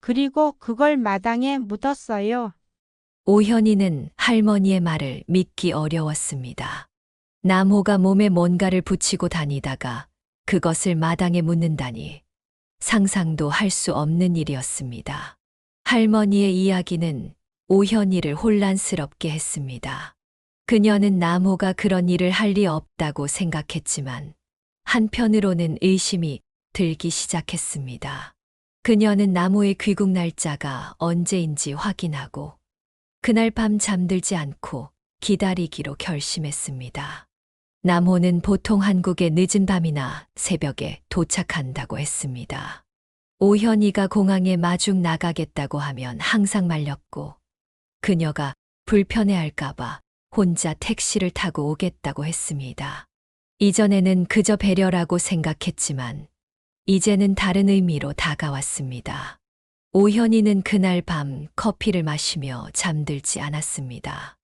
N: 그리고 그걸 마당에 묻었어요.
D: 오현이는 할머니의 말을 믿기 어려웠습니다. 남호가 몸에 뭔가를 붙이고 다니다가 그것을 마당에 묻는다니 상상도 할 수 없는 일이었습니다. 할머니의 이야기는 오현이를 혼란스럽게 했습니다. 그녀는 남호가 그런 일을 할 리 없다고 생각했지만 한편으로는 의심이 들기 시작했습니다. 그녀는 남호의 귀국 날짜가 언제인지 확인하고 그날 밤 잠들지 않고 기다리기로 결심했습니다. 남호는 보통 한국의 늦은 밤이나 새벽에 도착한다고 했습니다. 오현이가 공항에 마중 나가겠다고 하면 항상 말렸고 그녀가 불편해할까봐 혼자 택시를 타고 오겠다고 했습니다. 이전에는 그저 배려라고 생각했지만 이제는 다른 의미로 다가왔습니다. 오현이는 그날 밤 커피를 마시며 잠들지 않았습니다.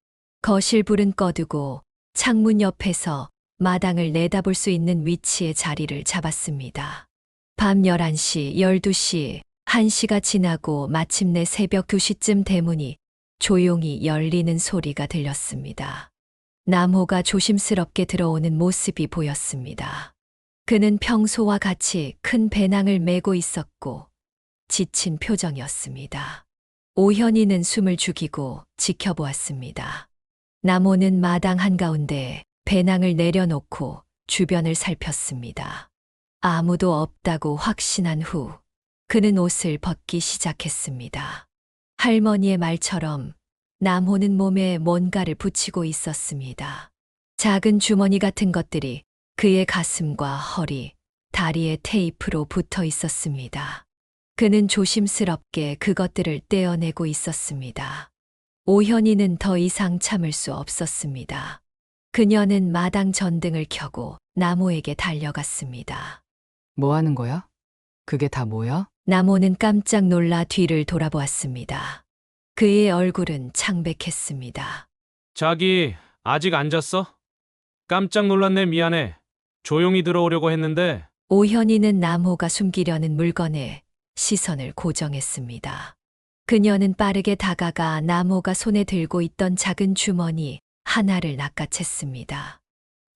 D: 거실 불은 꺼두고 창문 옆에서 마당을 내다볼 수 있는 위치에 자리를 잡았습니다. 밤 11시, 12시 1시가 지나고 마침내 새벽 2시쯤 대문이 조용히 열리는 소리가 들렸습니다. 남호가 조심스럽게 들어오는 모습이 보였습니다. 그는 평소와 같이 큰 배낭을 메고 있었고 지친 표정이었습니다. 오현이는 숨을 죽이고 지켜보았습니다. 남호는 마당 한가운데 배낭을 내려놓고 주변을 살폈습니다. 아무도 없다고 확신한 후 그는 옷을 벗기 시작했습니다. 할머니의 말처럼 남호는 몸에 뭔가를 붙이고 있었습니다. 작은 주머니 같은 것들이 그의 가슴과 허리, 다리에 테이프로 붙어 있었습니다. 그는 조심스럽게 그것들을 떼어내고 있었습니다. 오현이는 더 이상 참을 수 없었습니다. 그녀는 마당 전등을 켜고 남호에게 달려갔습니다.
G: 뭐 하는 거야? 그게 다 뭐야?
D: 남호는 깜짝 놀라 뒤를 돌아보았습니다. 그의 얼굴은 창백했습니다.
C: 자기, 아직 안 잤어? 깜짝 놀랐네, 미안해. 조용히 들어오려고 했는데.
D: 오현이는 남호가 숨기려는 물건에 시선을 고정했습니다. 그녀는 빠르게 다가가 남호가 손에 들고 있던 작은 주머니 하나를 낚아챘습니다.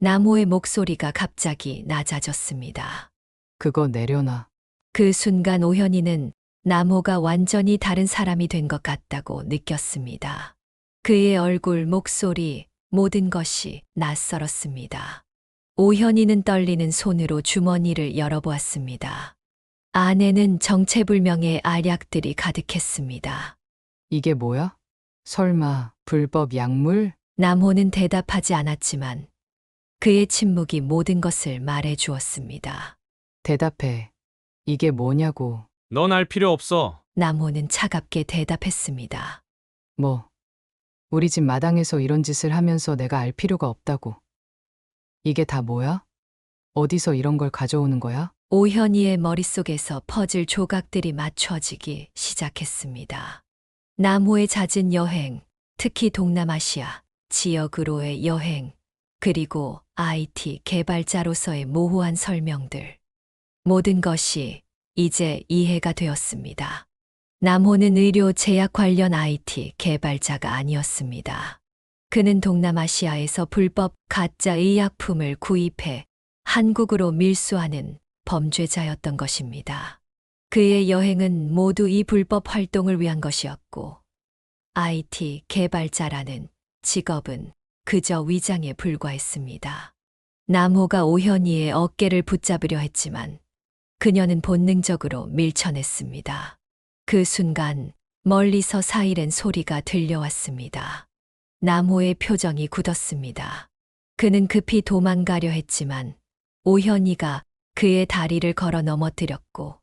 D: 남호의 목소리가 갑자기 낮아졌습니다.
G: 그거 내려놔.
D: 그 순간 오현이는 남호가 완전히 다른 사람이 된 것 같다고 느꼈습니다. 그의 얼굴, 목소리, 모든 것이 낯설었습니다. 오현이는 떨리는 손으로 주머니를 열어보았습니다. 안에는 정체불명의 알약들이 가득했습니다.
G: 이게 뭐야? 설마 불법 약물?
D: 남호는 대답하지 않았지만 그의 침묵이 모든 것을 말해 주었습니다.
G: 대답해. 이게 뭐냐고.
C: 넌 알 필요 없어.
D: 남호는 차갑게 대답했습니다.
G: 뭐, 우리 집 마당에서 이런 짓을 하면서 내가 알 필요가 없다고. 이게 다 뭐야? 어디서 이런 걸 가져오는 거야?
D: 오현이의 머릿속에서 퍼즐 조각들이 맞춰지기 시작했습니다. 남호의 잦은 여행, 특히 동남아시아 지역으로의 여행, 그리고 IT 개발자로서의 모호한 설명들. 모든 것이 이제 이해가 되었습니다. 남호는 의료 제약 관련 IT 개발자가 아니었습니다. 그는 동남아시아에서 불법 가짜 의약품을 구입해 한국으로 밀수하는 범죄자였던 것입니다. 그의 여행은 모두 이 불법 활동을 위한 것이었고, IT 개발자라는 직업은 그저 위장에 불과했습니다. 남호가 오현이의 어깨를 붙잡으려 했지만 그녀는 본능적으로 밀쳐냈습니다. 그 순간 멀리서 사이렌 소리가 들려왔습니다. 남호의 표정이 굳었습니다. 그는 급히 도망가려 했지만 오현이가 그의 다리를 걸어 넘어뜨렸고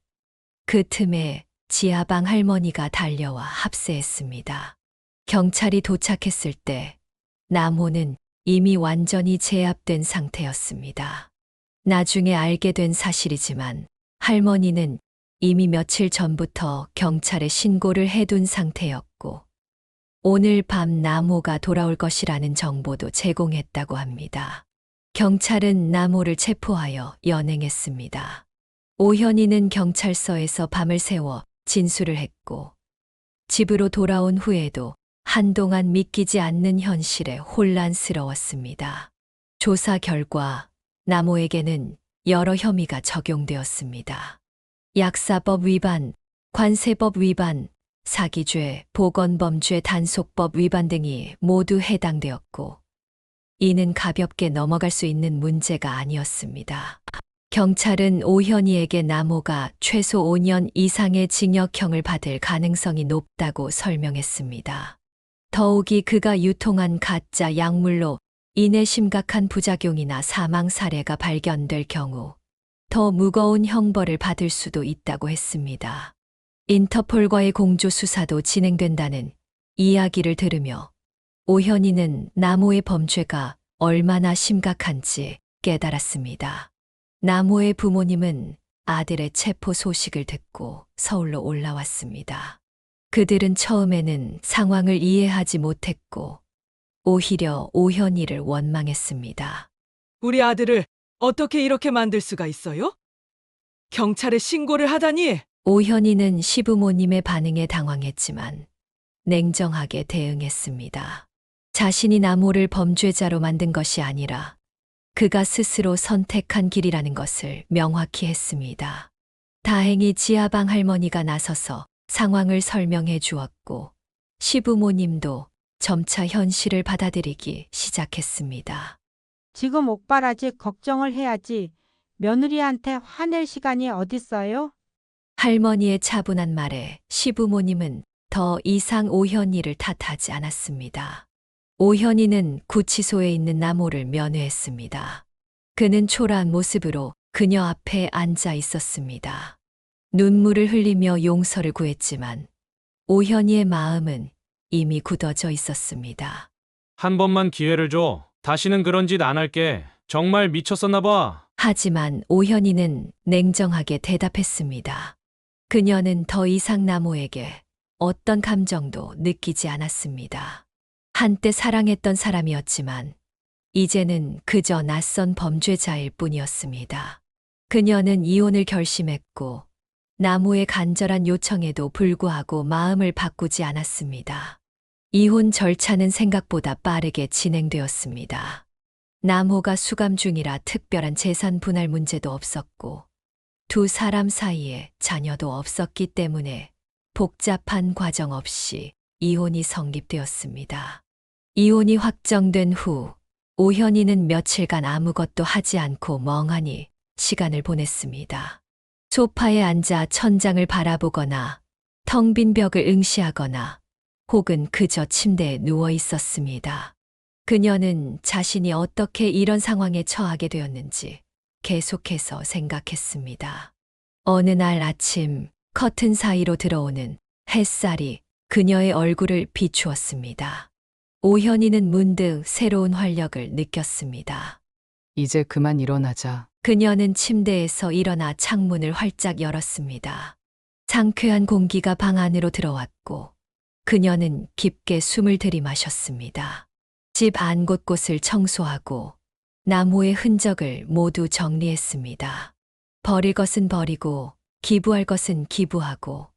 D: 그 틈에 지하방 할머니가 달려와 합세했습니다. 경찰이 도착했을 때 남호는 이미 완전히 제압된 상태였습니다. 나중에 알게 된 사실이지만 할머니는 이미 며칠 전부터 경찰에 신고를 해둔 상태였고 오늘 밤 남호가 돌아올 것이라는 정보도 제공했다고 합니다. 경찰은 남호를 체포하여 연행했습니다. 오현이는 경찰서에서 밤을 새워 진술을 했고 집으로 돌아온 후에도 한동안 믿기지 않는 현실에 혼란스러웠습니다. 조사 결과 남호에게는 여러 혐의가 적용되었습니다. 약사법 위반, 관세법 위반, 사기죄, 보건범죄 단속법 위반 등이 모두 해당되었고 이는 가볍게 넘어갈 수 있는 문제가 아니었습니다. 경찰은 오현이에게 남호가 최소 5년 이상의 징역형을 받을 가능성이 높다고 설명했습니다. 더욱이 그가 유통한 가짜 약물로 인해 심각한 부작용이나 사망 사례가 발견될 경우 더 무거운 형벌을 받을 수도 있다고 했습니다. 인터폴과의 공조 수사도 진행된다는 이야기를 들으며 오현이는 남호의 범죄가 얼마나 심각한지 깨달았습니다. 남호의 부모님은 아들의 체포 소식을 듣고 서울로 올라왔습니다. 그들은 처음에는 상황을 이해하지 못했고 오히려 오현이를 원망했습니다.
M: 우리 아들을 어떻게 이렇게 만들 수가 있어요? 경찰에 신고를 하다니
D: 오현이는 시부모님의 반응에 당황했지만 냉정하게 대응했습니다. 자신이 나모를 범죄자로 만든 것이 아니라 그가 스스로 선택한 길이라는 것을 명확히 했습니다. 다행히 지하방 할머니가 나서서 상황을 설명해 주었고 시부모님도 점차 현실을 받아들이기 시작했습니다.
N: 지금 옥바라지 걱정을 해야지 며느리한테 화낼 시간이 어딨어요?
D: 할머니의 차분한 말에 시부모님은 더 이상 오현이를 탓하지 않았습니다. 오현이는 구치소에 있는 나모를 면회했습니다. 그는 초라한 모습으로 그녀 앞에 앉아 있었습니다. 눈물을 흘리며 용서를 구했지만 오현이의 마음은 이미 굳어져 있었습니다.
C: 한 번만 기회를 줘. 다시는 그런 짓 안 할게. 정말 미쳤었나 봐.
D: 하지만 오현이는 냉정하게 대답했습니다. 그녀는 더 이상 나모에게 어떤 감정도 느끼지 않았습니다. 한때 사랑했던 사람이었지만 이제는 그저 낯선 범죄자일 뿐이었습니다. 그녀는 이혼을 결심했고 나모의 간절한 요청에도 불구하고 마음을 바꾸지 않았습니다. 이혼 절차는 생각보다 빠르게 진행되었습니다. 나모가 수감 중이라 특별한 재산 분할 문제도 없었고 두 사람 사이에 자녀도 없었기 때문에 복잡한 과정 없이 이혼이 성립되었습니다. 이혼이 확정된 후 오현이는 며칠간 아무것도 하지 않고 멍하니 시간을 보냈습니다. 소파에 앉아 천장을 바라보거나 텅 빈 벽을 응시하거나 혹은 그저 침대에 누워 있었습니다. 그녀는 자신이 어떻게 이런 상황에 처하게 되었는지 계속해서 생각했습니다. 어느 날 아침 커튼 사이로 들어오는 햇살이 그녀의 얼굴을 비추었습니다. 오현이는 문득 새로운 활력을 느꼈습니다.
G: 이제 그만 일어나자.
D: 그녀는 침대에서 일어나 창문을 활짝 열었습니다. 상쾌한 공기가 방 안으로 들어왔고 그녀는 깊게 숨을 들이마셨습니다. 집 안 곳곳을 청소하고 나무의 흔적을 모두 정리했습니다. 버릴 것은 버리고 기부할 것은 기부하고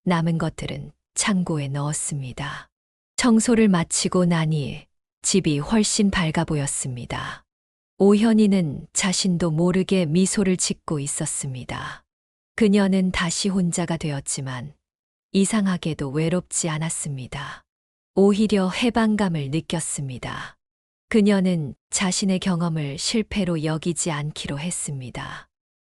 D: 남은 것들은 창고에 넣었습니다. 청소를 마치고 나니 집이 훨씬 밝아 보였습니다. 오현이는 자신도 모르게 미소를 짓고 있었습니다. 그녀는 다시 혼자가 되었지만 이상하게도 외롭지 않았습니다. 오히려 해방감을 느꼈습니다. 그녀는 자신의 경험을 실패로 여기지 않기로 했습니다.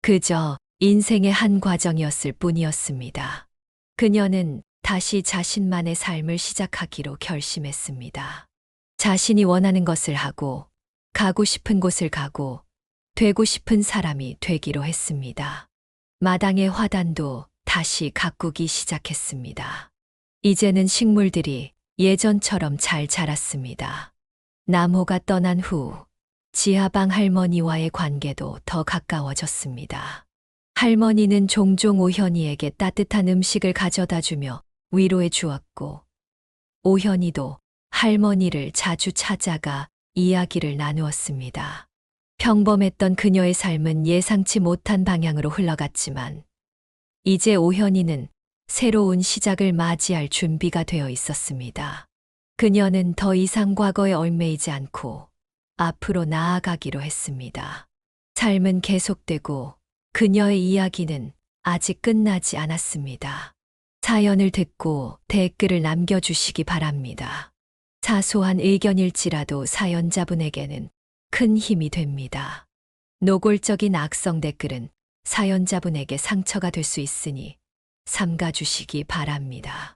D: 그저 인생의 한 과정이었을 뿐이었습니다. 그녀는 다시 자신만의 삶을 시작하기로 결심했습니다. 자신이 원하는 것을 하고 가고 싶은 곳을 가고 되고 싶은 사람이 되기로 했습니다. 마당의 화단도 다시 가꾸기 시작했습니다. 이제는 식물들이 예전처럼 잘 자랐습니다. 나모가 떠난 후 지하방 할머니와의 관계도 더 가까워졌습니다. 할머니는 종종 오현이에게 따뜻한 음식을 가져다 주며 위로해 주었고 오현이도 할머니를 자주 찾아가 이야기를 나누었습니다. 평범했던 그녀의 삶은 예상치 못한 방향으로 흘러갔지만 이제 오현이는 새로운 시작을 맞이할 준비가 되어 있었습니다. 그녀는 더 이상 과거에 얽매이지 않고 앞으로 나아가기로 했습니다. 삶은 계속되고 그녀의 이야기는 아직 끝나지 않았습니다. 사연을 듣고 댓글을 남겨주시기 바랍니다. 사소한 의견일지라도 사연자분에게는 큰 힘이 됩니다. 노골적인 악성 댓글은 사연자분에게 상처가 될 수 있으니 삼가주시기 바랍니다.